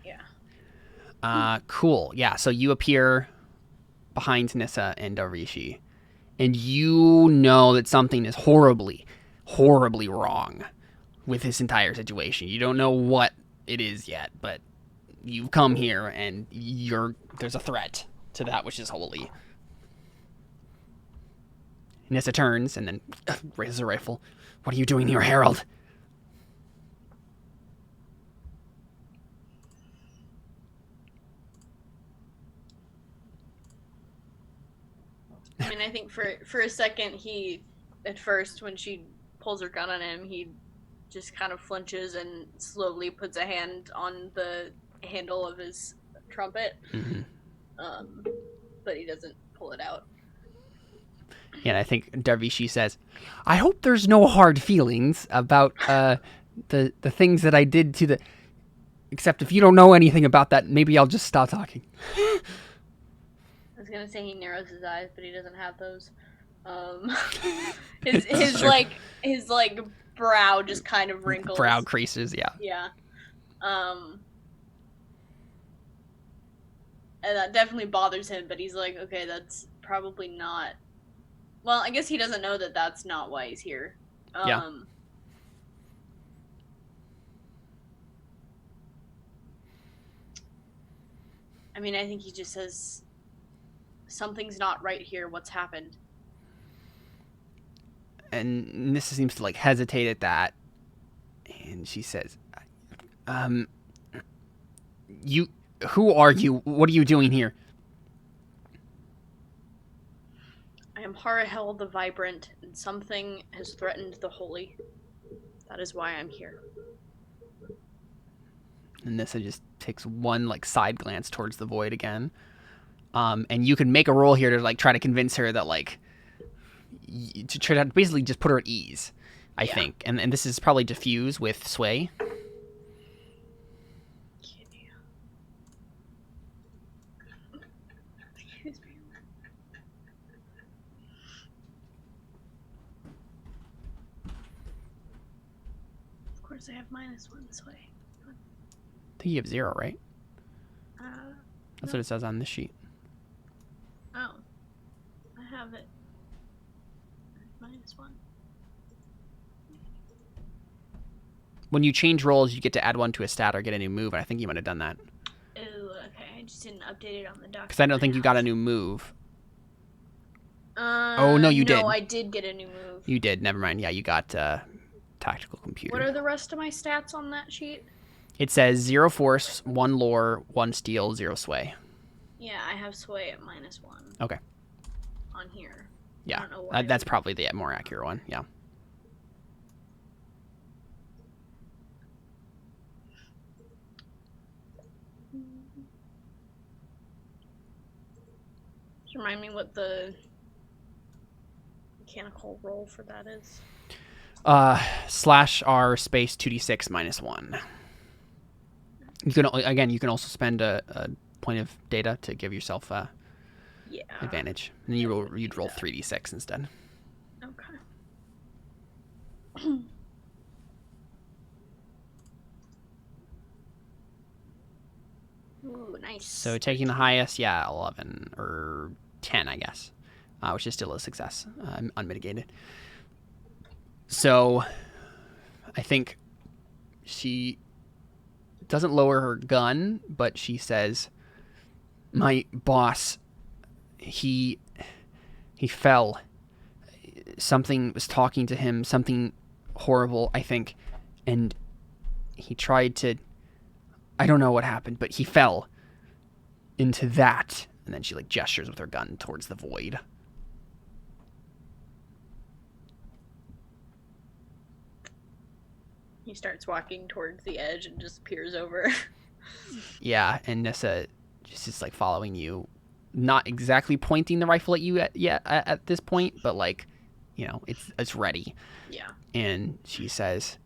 Yeah. Cool. Yeah. So you appear behind Nissa and Darishi, and you know that something is horribly, horribly wrong with this entire situation. You don't know what it is yet, but you've come here and there's a threat to that which is holy. Nissa turns and then raises a rifle. What are you doing here, Harold? I mean, I think for a second at first when she pulls her gun on him, he just kind of flinches and slowly puts a hand on the handle of his trumpet. Mm-hmm. But he doesn't pull it out. Yeah, and I think Darvishi says, I hope there's no hard feelings about the things that I did to the... Except if you don't know anything about that, maybe I'll just stop talking. I was gonna say he narrows his eyes, but he doesn't have those. His brow just kind of wrinkles. Brow creases, yeah. Yeah. And that definitely bothers him, but he's like, okay, that's probably not... Well, I guess he doesn't know that that's not why he's here. Yeah. I mean, I think he just says, something's not right here. What's happened? And Nissa seems to hesitate at that. And she says, who are you? What are you doing here? I am Harahel the Vibrant, and something has threatened the Holy. That is why I'm here. And Nissa just takes one side glance towards the void again. And you can make a roll here to try to convince her that to try to basically just put her at ease, I think. And this is probably diffuse with sway. Excuse me. Of course, I have -1 this way. I think you have 0, right? That's no. what it says on this sheet. Oh. I have it. -1. When you change rolls, you get to add 1 to a stat or get a new move, and I think you might have done that. Oh, okay. I just didn't update it on the document. Because I don't think you got a new move. Oh, no, you did. No, I did get a new move. You did. Never mind. Yeah, you got tactical computer. What are the rest of my stats on that sheet? It says 0 force, 1 lore, 1 steel, 0 sway. Yeah, I have sway at -1. Okay. On here. Yeah, I don't know why that's probably the more accurate one. Yeah. Just remind me what the mechanical roll for that is. /R space 2d6 -1. You can also spend a point of data to give yourself advantage, and then you'd roll 3d6 instead. Okay. Ooh, nice. So taking the highest, 11 or 10, I guess. which is still a success, unmitigated. So I think she doesn't lower her gun, but she says, my boss, he fell. Something was talking to him, something horrible, I think, and he tried to, I don't know what happened, but he fell into that. And then she like gestures with her gun towards the void. He starts walking towards the edge and just peers over. Yeah, and Nissa just is like following you, not exactly pointing the rifle at you at this point, but like, you know, it's ready. Yeah. And she says,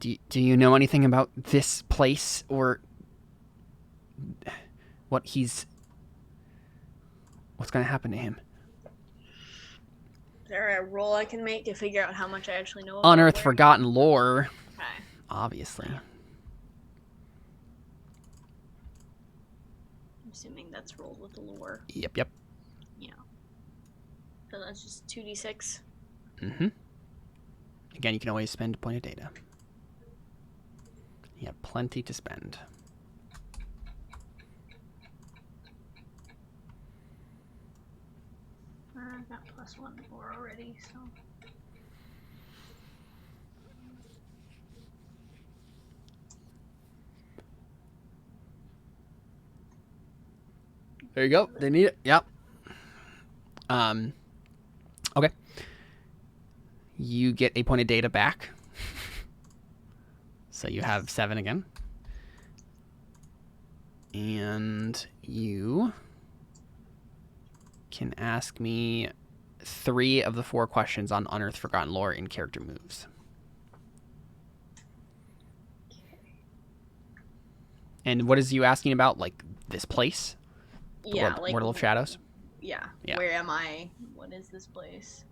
do you know anything about this place or what's going to happen to him? Is there a roll I can make to figure out how much I actually know about Unearthed where? forgotten lore. Okay. Obviously. I'm assuming that's rolled with the lore. Yep. Yeah. So that's just 2d6. Mm-hmm. Again, you can always spend a point of data. You have plenty to spend. I've got +1 lore already, so. There you go. They need it. Yep. Okay. You get a point of data back. So you have 7 again. And you can ask me 3 of the 4 questions on Unearthed Forgotten Lore in character moves. And what is you asking about? Like this place? Yeah, like World of Shadows? Yeah. Yeah. Where am I? What is this place?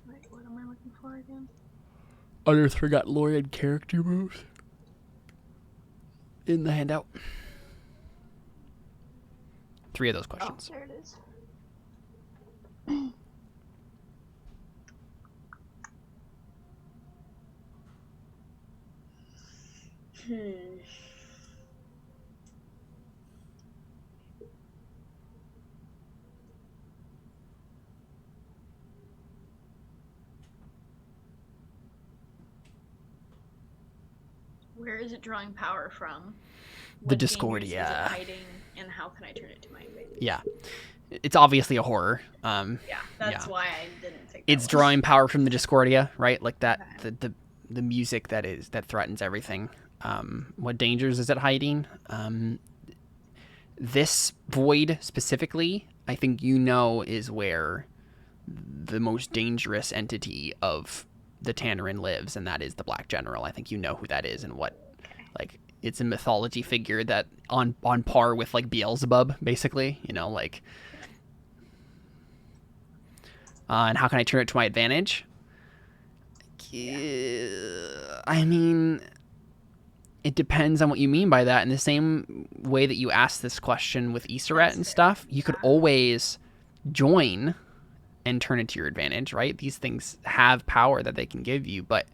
Wait, what am I looking for again? Unearthed Forgotten Lore in character moves. In the handout. 3 of those questions. Oh, there it is. Where is it drawing power from? The What dangers Discordia. is it hiding, and how can I turn it to my advantage? Yeah. It's obviously a horror. Yeah, that's why I didn't think it's drawing power from the Discordia, right? Like that, the music that threatens everything. What dangers is it hiding? This void specifically, I think is where the most dangerous entity of the Tannerin lives, and that is the Black General. I think you know who that is and what, like, it's a mythology figure that on par with like Beelzebub, basically. You know, like. And how can I turn it to my advantage? I mean, it depends on what you mean by that. In the same way that you asked this question with Iseret and stuff, you could always join and turn it to your advantage, right? These things have power that they can give you, but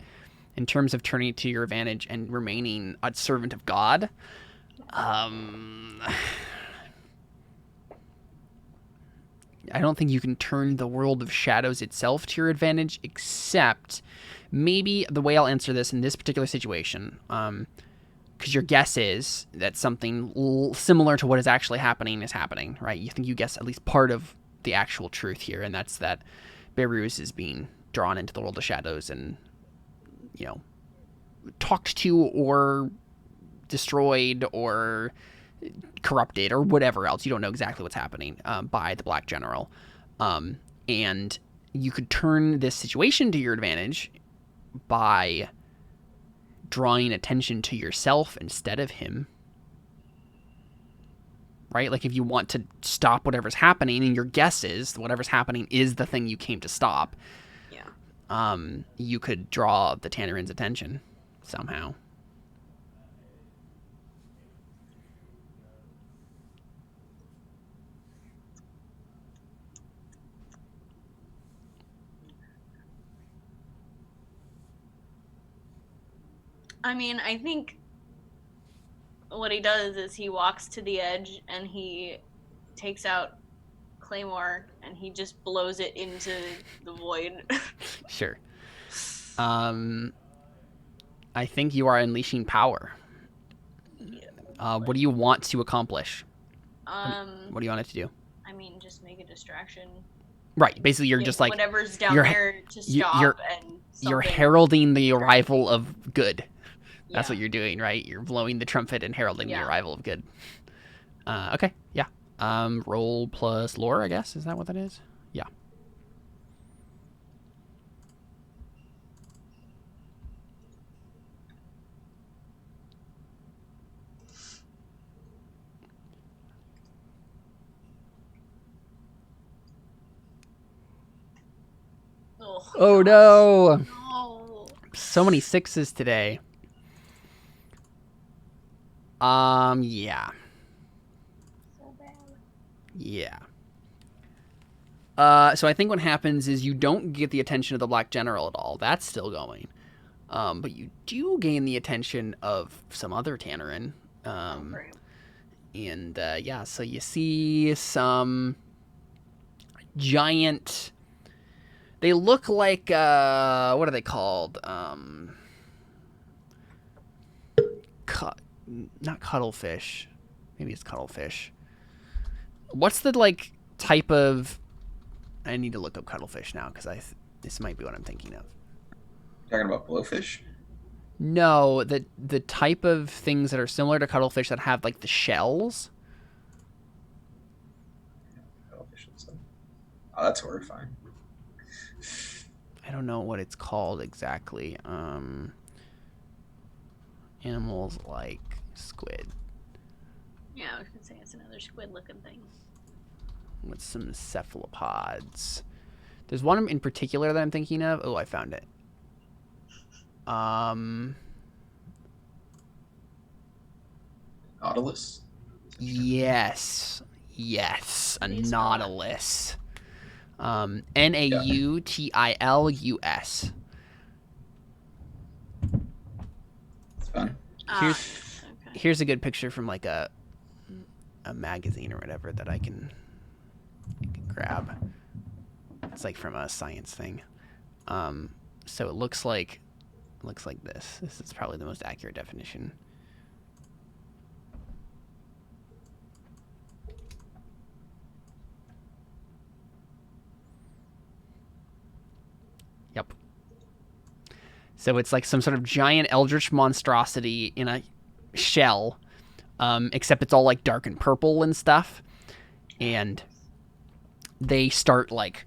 in terms of turning it to your advantage and remaining a servant of God, I don't think you can turn the world of shadows itself to your advantage, except maybe the way I'll answer this in this particular situation, because your guess is that something similar to what is actually happening is happening, right? You think you guess at least part of the actual truth here, and that's that Beirut is being drawn into the world of shadows and, you know, talked to or destroyed or corrupted or whatever else. You don't know exactly what's happening by the Black General. And you could turn this situation to your advantage by drawing attention to yourself instead of him. right? Like if you want to stop whatever's happening, and your guess is whatever's happening is the thing you came to stop. Yeah. You could draw the Tanarin's attention somehow. I mean, I think what he does is he walks to the edge and he takes out Claymore and he just blows it into the void. Sure. I think you are unleashing power. What do you want to accomplish? What do you want it to do? I mean, just make a distraction. Right. Basically, you're just like whatever's down there to stop and you're heralding the arrival of good. Yeah. That's what you're doing, right? You're blowing the trumpet and heralding the arrival of good. Okay. Yeah. Roll plus lore, I guess. Is that what that is? Yeah. Oh no! No. So many sixes today. Yeah. So bad. Yeah. So I think what happens is you don't get the attention of the Black General at all. That's still going. But you do gain the attention of some other Tanarin. Right. And yeah, so you see some giant. They look like what are they called? Not cuttlefish. Maybe it's cuttlefish. What's the like type of? I need to look up cuttlefish now because this might be what I'm thinking of. Talking about blowfish? No, the type of things that are similar to cuttlefish that have like the shells. Oh, that's horrifying. I don't know what it's called exactly. Animals like squid. Yeah, I was gonna say it's another squid-looking thing. With some cephalopods. There's one in particular that I'm thinking of. Oh, I found it. Nautilus? Yes. A nautilus. Nautilus. It's fun. Here's a good picture from like a magazine or whatever that I can grab. It's like from a science thing. So it looks like this. This is probably the most accurate definition. Yep. So it's like some sort of giant eldritch monstrosity in a shell, except it's all like dark and purple and stuff. And they start like,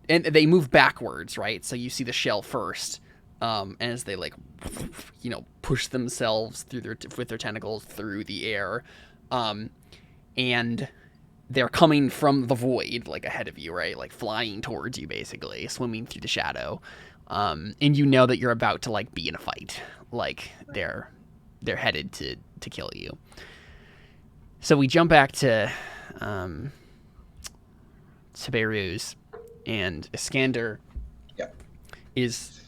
and they move backwards, right? So you see the shell first, as they like, push themselves through with their tentacles through the air, and they're coming from the void, like ahead of you, right? Like flying towards you, basically, swimming through the shadow. And you know that you're about to like be in a fight, like they're headed to kill you. So we jump back to Beirut, and Iskander is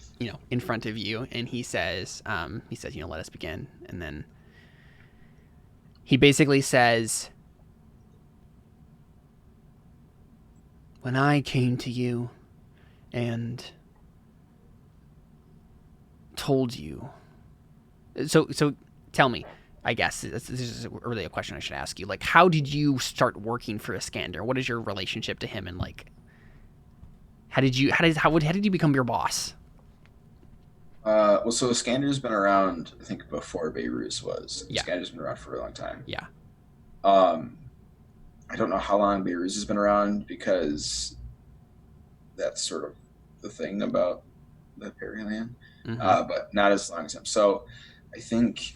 in front of you, and he says let us begin. And then he basically says, when I came to you and told you, so tell me, I guess this is really a question I should ask you. Like, how did you start working for Iskander? What is your relationship to him, and like, how did you become your boss? Well, so Iskander's been around, I think, before Beirut was. Yeah. Iskander's been around for a long time. Yeah. I don't know how long Beirut has been around, because that's sort of the thing about the Periland, but not as long as him. So I think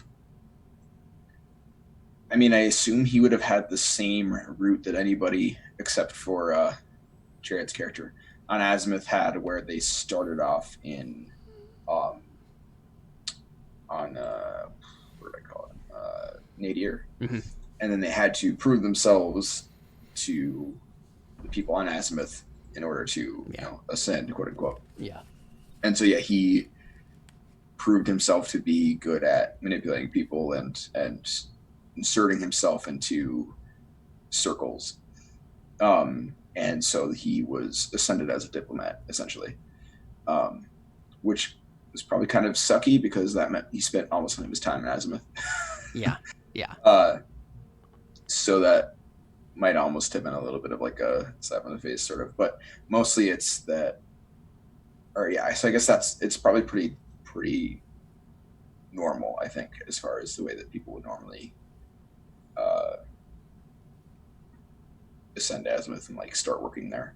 I mean, I assume he would have had the same route that anybody except for Jared's character on Azimuth had, where they started off in um, on what did I call it, Nadir, Mm-hmm. and then they had to prove themselves to the people on Azimuth in order to ascend, quote unquote. Yeah. And so he proved himself to be good at manipulating people and inserting himself into circles. And so he was ascended as a diplomat, essentially, which was probably kind of sucky because that meant he spent almost all of his time in Azimuth. Yeah. Yeah. So that might almost have been a little bit of like a slap in the face, sort of. But mostly it's that, or yeah. So I guess it's probably pretty normal, I think, as far as the way that people would normally ascend Azimuth and like start working there.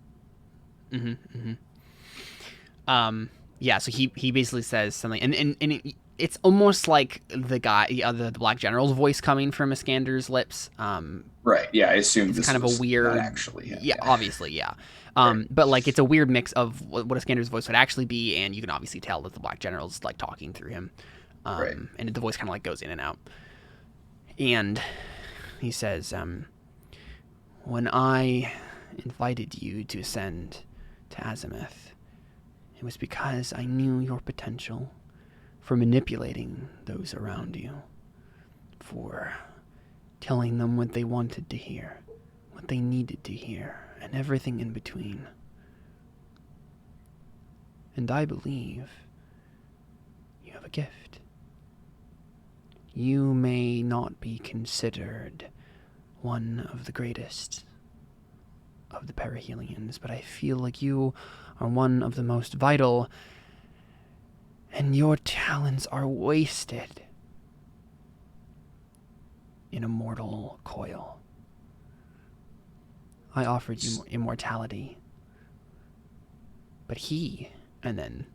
Mm-hmm. Mm-hmm. Yeah. So he basically says something, and it's almost like the guy, the Black General's voice coming from Iskander's lips. Right. Yeah. I assume it's this kind of a weird. Actually. Yeah. Obviously. Yeah. Right. But like it's a weird mix of what Iskander's voice would actually be, and you can obviously tell that the Black General's like talking through him. Right. And the voice kind of like goes in and out. And he says, when I invited you to ascend to Azimuth, it was because I knew your potential for manipulating those around you, for telling them what they wanted to hear, what they needed to hear, and everything in between. And I believe you have a gift. You may not be considered one of the greatest of the perihelions, but I feel like you are one of the most vital, and your talents are wasted in a mortal coil. I offered you immortality, but and then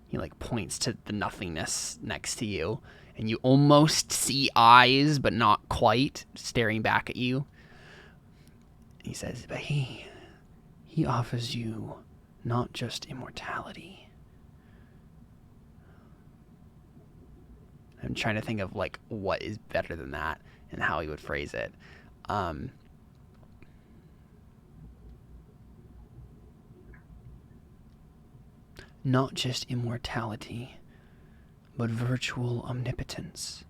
he like points to the nothingness next to you, and you almost see eyes, but not quite, staring back at you. He says, but he offers you not just immortality. I'm trying to think of like what is better than that and how he would phrase it. Not just immortality, but virtual omnipotence.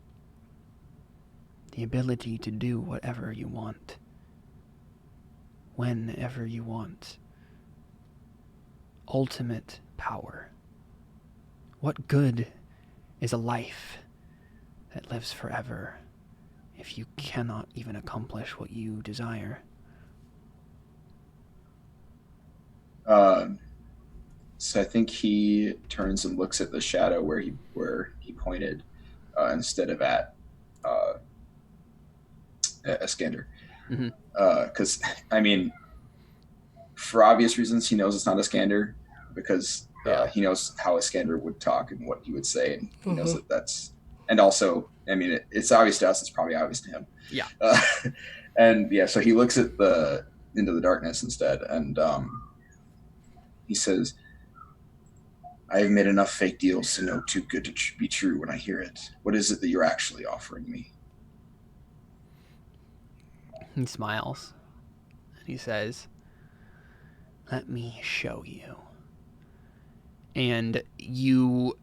The ability to do whatever you want, whenever you want. Ultimate power. What good is a life that lives forever if you cannot even accomplish what you desire? So I think he turns and looks at the shadow where he pointed instead of at Iskander. Because, I mean, for obvious reasons, he knows it's not Iskander because he knows how Iskander would talk and what he would say, and he knows that's... And also, I mean, it's obvious to us, it's probably obvious to him. Yeah. And, yeah, so he looks at into the darkness instead, and he says, I have made enough fake deals to know too good to be true when I hear it. What is it that you're actually offering me? He smiles, and he says, let me show you. And you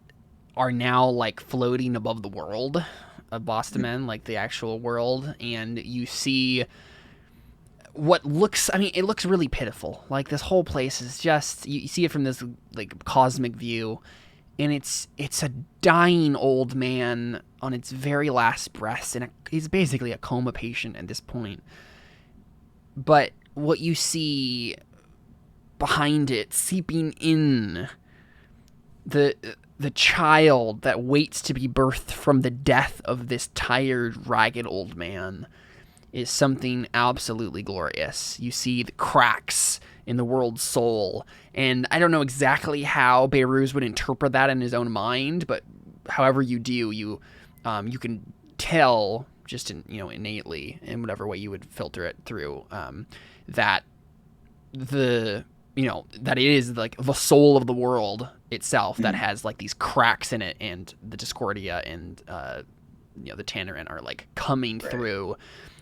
are now like floating above the world of Bastamen, like the actual world, and you see what looks, I mean, it looks really pitiful. Like this whole place is just, you see it from this like cosmic view, and it's a dying old man on its very last breaths, and he's basically a coma patient at this point. But what you see behind it, seeping in, the child that waits to be birthed from the death of this tired, ragged old man, is something absolutely glorious. You see the cracks in the world's soul, and I don't know exactly how Beiruz would interpret that in his own mind, but however you do, you can tell just innately in whatever way you would filter it through, that that it is like the soul of the world itself that has like these cracks in it, and the Discordia and the Tannerin are like coming through,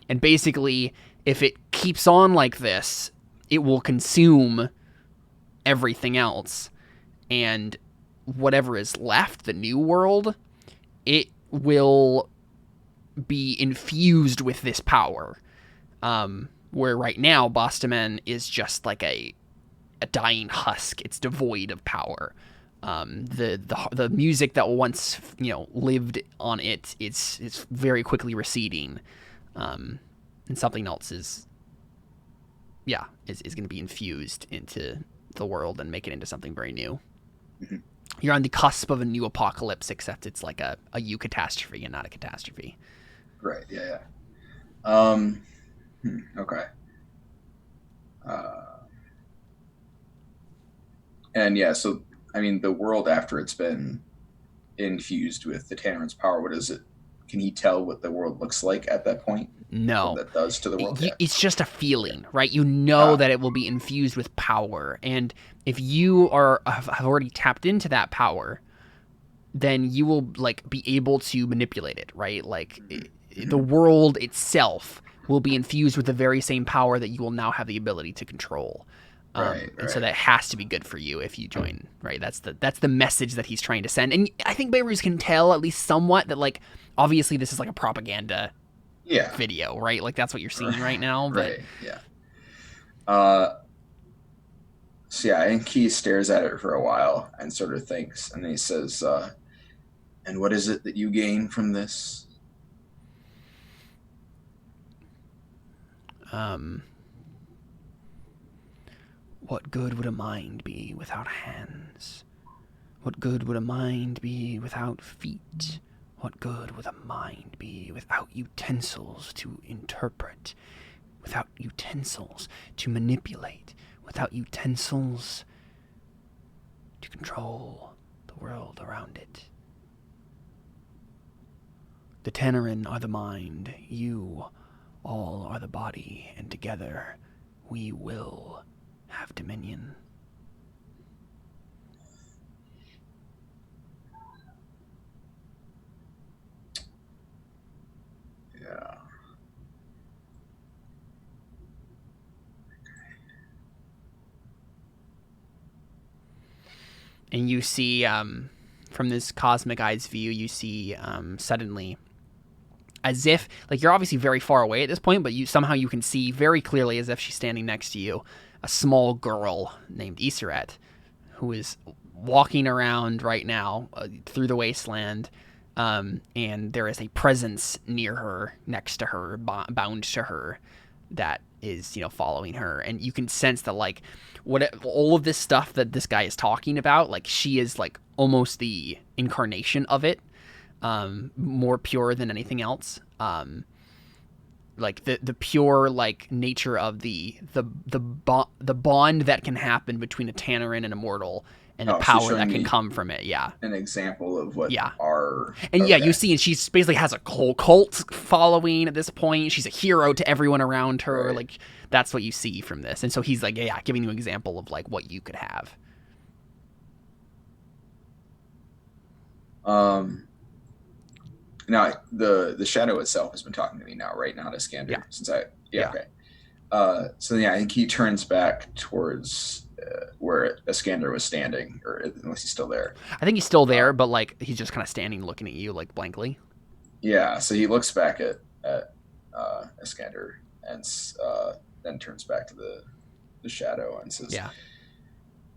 and basically if it keeps on like this, it will consume everything else, and whatever is left, the new world, it will be infused with this power. Where right now Bastamen is just like a dying husk. It's devoid of power. The music that once lived on it, it's very quickly receding, and something else is going to be infused into the world and make it into something very new. You're on the cusp of a new apocalypse, except it's like a eucatastrophe and not a catastrophe. Right. Yeah. Okay. And yeah, so I mean, the world after it's been infused with the Tannerin's power, what is it? Can he tell what the world looks like at that point? No. What that does to the world? It's just a feeling, right? You know that it will be infused with power, and if you have already tapped into that power, then you will like be able to manipulate it, right? Like the world itself will be infused with the very same power that you will now have the ability to control. And so that has to be good for you if you join, right? That's the message that he's trying to send. And I think Beirut can tell at least somewhat that, like, obviously this is like a propaganda video, right? Like that's what you're seeing right now. But... Right, yeah. So yeah, I think he stares at it for a while and sort of thinks, and then he says, and what is it that you gain from this? What good would a mind be without hands? What good would a mind be without feet? What good would a mind be without utensils to interpret? Without utensils to manipulate? Without utensils to control the world around it? The Tannerin are the mind, you all are the body, and together we will have dominion. Yeah. And you see, from this cosmic eye's view, you see suddenly, as if, like, you're obviously very far away at this point, but somehow you can see very clearly, as if she's standing next to you, a small girl named Iseret, who is walking around right now through the wasteland, and there is a presence near her, next to her, bound to her, that is, following her. And you can sense that, like, all of this stuff that this guy is talking about, like, she is, like, almost the incarnation of it, more pure than anything else. Like the pure, like, nature of the bond that can happen between a Tannerin and a mortal, and the power that can come from it. Yeah. An example of what are... And you see, and she basically has a whole cult following at this point. She's a hero to everyone around her. Right. Like, that's what you see from this. And so he's like, giving you an example of, like, what you could have. Now, the shadow itself has been talking to me now, right? Not Iskander. Yeah. Since okay. So yeah, I think he turns back towards where Iskander was standing, or unless he's still there. I think he's still there, but, like, he's just kind of standing looking at you, like, blankly. Yeah, so he looks back at Iskander and then turns back to the shadow and says, Yeah.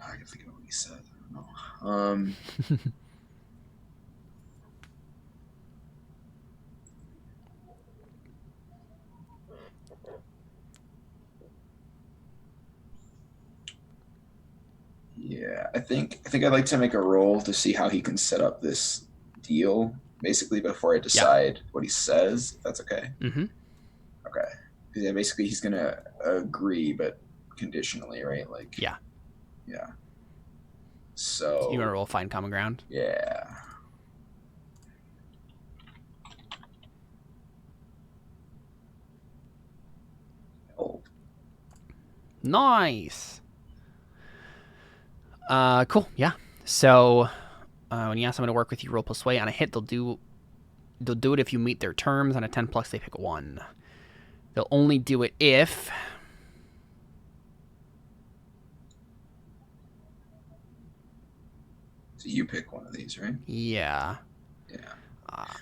I can think of what he said. I don't know. Yeah, I think I'd like to make a roll to see how he can set up this deal, basically, before I decide what he says. If that's okay. Mm-hmm. Okay. Yeah, basically he's gonna agree, but conditionally, right? Like. Yeah. Yeah. So. You want to roll find common ground? Yeah. Nice. Cool. Yeah. So when you ask someone to work with you, roll plus sway on a hit, they'll do it if you meet their terms. On a 10 plus, they pick 1. They'll only do it if So you pick one of these, right? Yeah.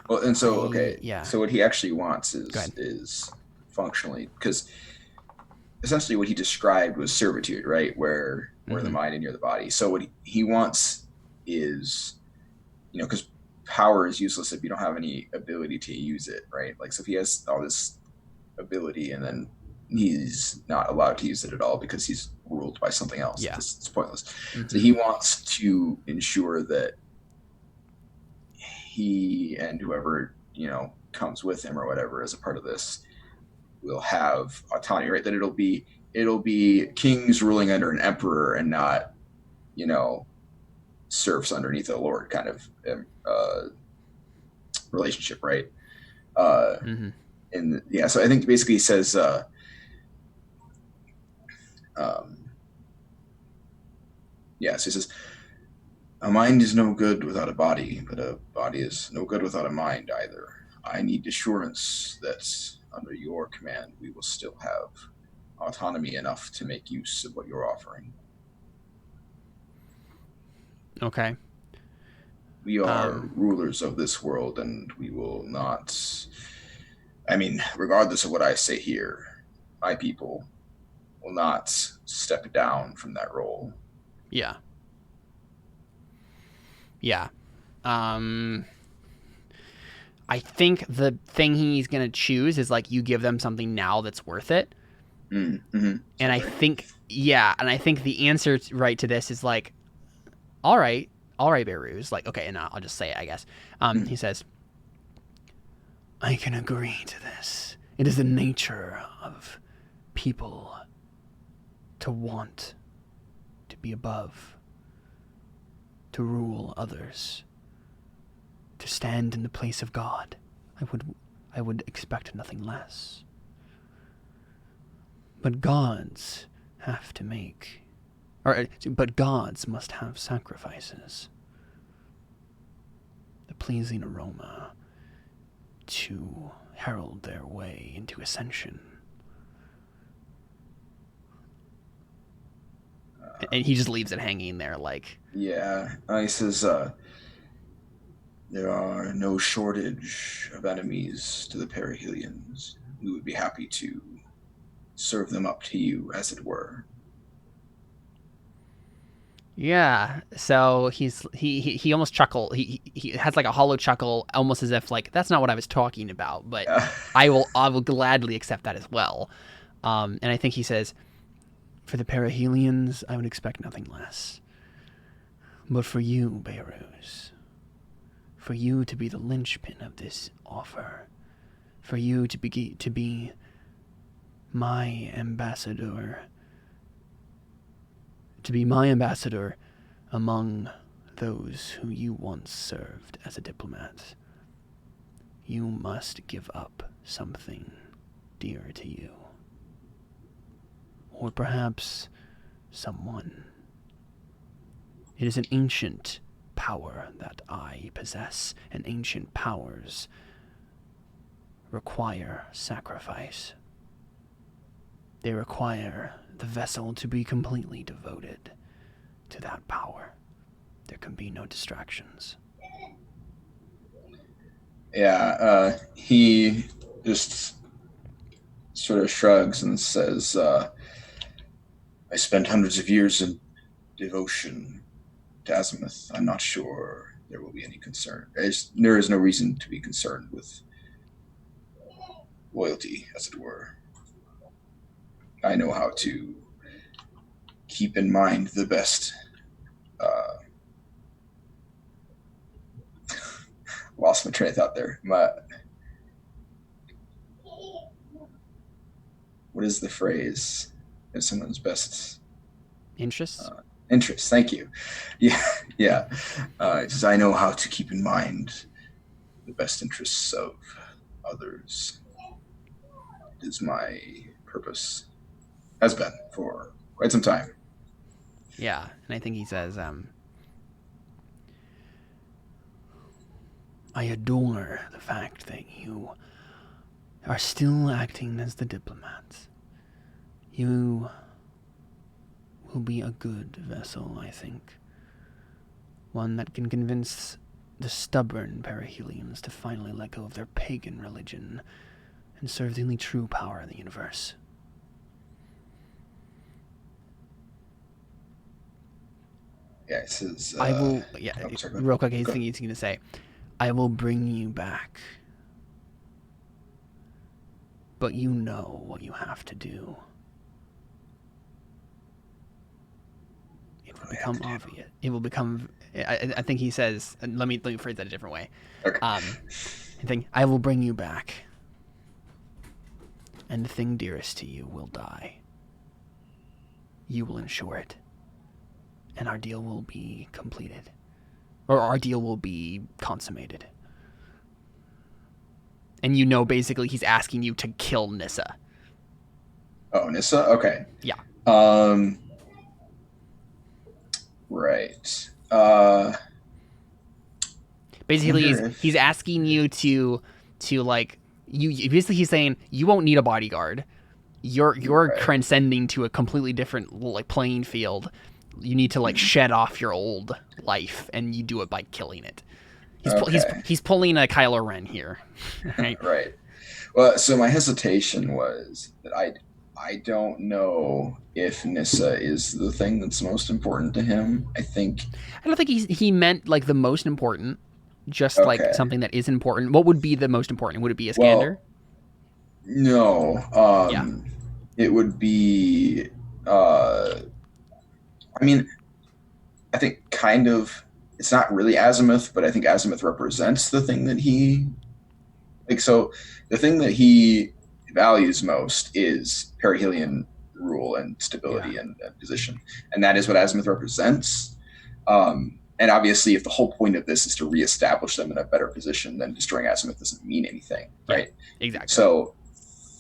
Well, and so okay. Yeah. So what he actually wants Go ahead. is functionally, because essentially what he described was servitude, right? Where the mind and you're the body. So what he wants is, because power is useless if you don't have any ability to use it, right? Like, so if he has all this ability and then he's not allowed to use it at all because he's ruled by something else, it's pointless. So he wants to ensure that he and whoever comes with him or whatever as a part of this will have autonomy, right? That it'll be kings ruling under an emperor and not serfs underneath a lord kind of relationship, right? And yeah, so I think basically he says so he says, a mind is no good without a body, but a body is no good without a mind either. I need assurance that under your command we will still have autonomy enough to make use of what you're offering. Okay. We are rulers of this world, and we will not... I mean, regardless of what I say here, my people will not step down from that role. Yeah. Yeah. I think the thing he's going to choose is, like, you give them something now that's worth it. Mm-hmm. And I think, and I think the answer right to this is, like, all right, Beiruz. Like, okay, and I'll just say it, I guess. He says, I can agree to this. It is the nature of people to want to be above, to rule others, to stand in the place of God. I would expect nothing less. But gods have to make, but gods must have sacrifices. The pleasing aroma to herald their way into ascension. And he just leaves it hanging there, like... Yeah, he says, there are no shortage of enemies to the perihelions. We would be happy to serve them up to you, as it were. Yeah, so he almost chuckle. He has like a hollow chuckle, almost as if like that's not what I was talking about. But I will gladly accept that as well. And I think he says, for the perihelions, I would expect nothing less. But for you, Beiruz, for you to be the linchpin of this offer, for you to be my ambassador. To be my ambassador among those who you once served as a diplomat, you must give up something dear to you. Or perhaps someone. It is an ancient power that I possess, and ancient powers require sacrifice. They require the vessel to be completely devoted to that power. There can be no distractions. Yeah, he just sort of shrugs and says, I spent hundreds of years in devotion to Azimuth. I'm not sure there will be any concern. There is no reason to be concerned with loyalty, as it were. I know how to keep in mind the best. Lost my train of thought there. What is the phrase? If someone's best interests. Interests. Thank you. Yeah. It says, I know how to keep in mind the best interests of others. It is my purpose. Has been for quite some time. Yeah, and I think he says, I adore the fact that you are still acting as the diplomats. You will be a good vessel, I think. One that can convince the stubborn perihelions to finally let go of their pagan religion and serve the only true power in the universe. Yeah, it says. I will. Yeah, sorry, real quick, he's going to say, I will bring you back. But you know what you have to do. It will become obvious. It will become. I think he says. Let me phrase that a different way. Okay. I think I will bring you back, and the thing dearest to you will die. You will ensure it, and our deal will be completed, or our deal will be consummated. And you know, basically, he's asking you to kill Nissa. Oh, Nissa? Okay. Yeah. Right. Basically, he's asking you to like you. Basically, he's saying you won't need a bodyguard. You're Right. transcending to a completely different like playing field. You need to like shed off your old life, and you do it by killing it. He's pulling a Kylo Ren here, right? Right. Well, so my hesitation was that I don't know if Nissa is the thing that's most important to him. I don't think he meant like the most important, just like okay. something that is important. What would be the most important? Would it be Iskander? Well, no. Yeah. It would be. I mean, I think kind of. It's not really Azimuth, but I think Azimuth represents the thing that he like. So the thing that he values most is perihelion rule and stability and position, and that is what Azimuth represents. And obviously, if the whole point of this is to reestablish them in a better position, then destroying Azimuth doesn't mean anything, right? Yeah, exactly. So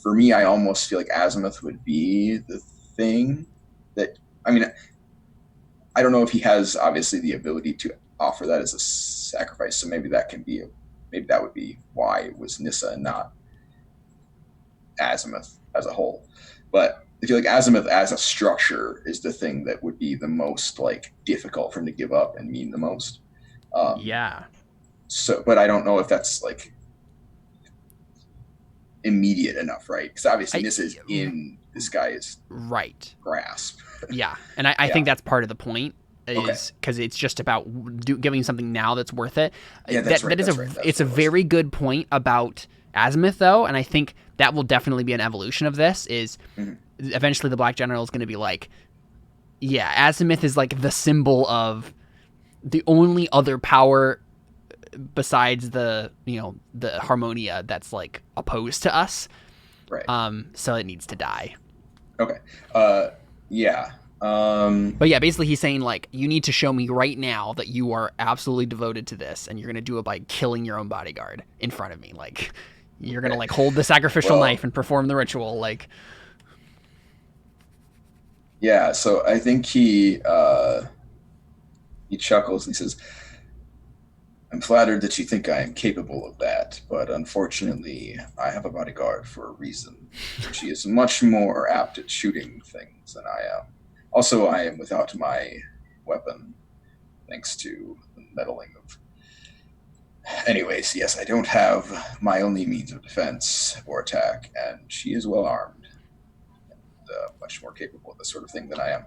for me, I almost feel like Azimuth would be the thing that, I mean, I don't know if he has obviously the ability to offer that as a sacrifice. So maybe that would be why it was Nissa and not Azimuth as a whole. But I feel like Azimuth as a structure is the thing that would be the most like difficult for him to give up and mean the most. Yeah. So, but I don't know if that's like immediate enough, right? Because obviously this is in this guy's right grasp. Yeah, and I think that's part of the point is because it's just about giving something now that's worth it. Yeah, that's right. It's a very good point about Azimuth, though, and I think that will definitely be an evolution of this. Is eventually the Black General is going to be like, yeah, Azimuth is like the symbol of the only other power besides the Harmonia that's like opposed to us. Right. So it needs to die. Okay. Yeah. But yeah, basically he's saying like, you need to show me right now that you are absolutely devoted to this, and you're gonna do it by killing your own bodyguard in front of me. Like, you're gonna like hold the sacrificial knife and perform the ritual. Like, yeah. So I think he chuckles and he says, "I'm flattered that you think I am capable of that, but unfortunately, I have a bodyguard for a reason. She is much more apt at shooting things than I am. Also, I am without my weapon, thanks to the meddling of... Anyways, yes, I don't have my only means of defense or attack, and she is well armed and much more capable of this sort of thing than I am."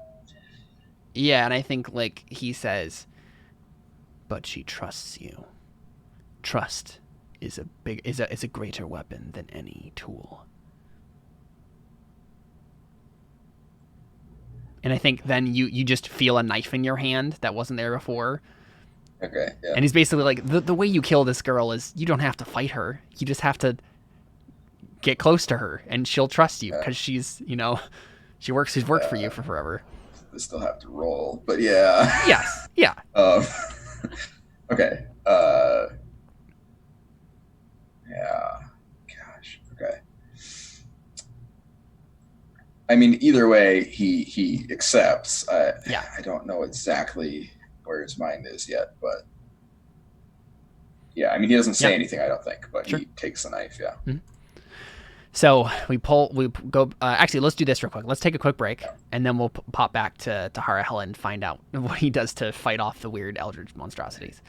Yeah, and I think like he says, but she trusts you. Trust is a greater weapon than any tool. And I think then you just feel a knife in your hand that wasn't there before. Okay, yeah. And he's basically like, the way you kill this girl is you don't have to fight her. You just have to get close to her, and she'll trust you because she's she's worked for you for forever. I still have to roll, but yeah. Yes, yeah. Okay. Yeah. Gosh. Okay. I mean, either way, he accepts. Yeah. I don't know exactly where his mind is yet, but yeah, I mean, he doesn't say anything, I don't think, but Sure. he takes the knife. Yeah. Mm-hmm. So we go. Actually, let's do this real quick. Let's take a quick break, and then we'll pop back to Harahel and find out what he does to fight off the weird eldritch monstrosities.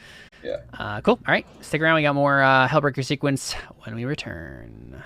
Yeah. Cool. All right, stick around. We got more Hellbreaker Sequence when we return.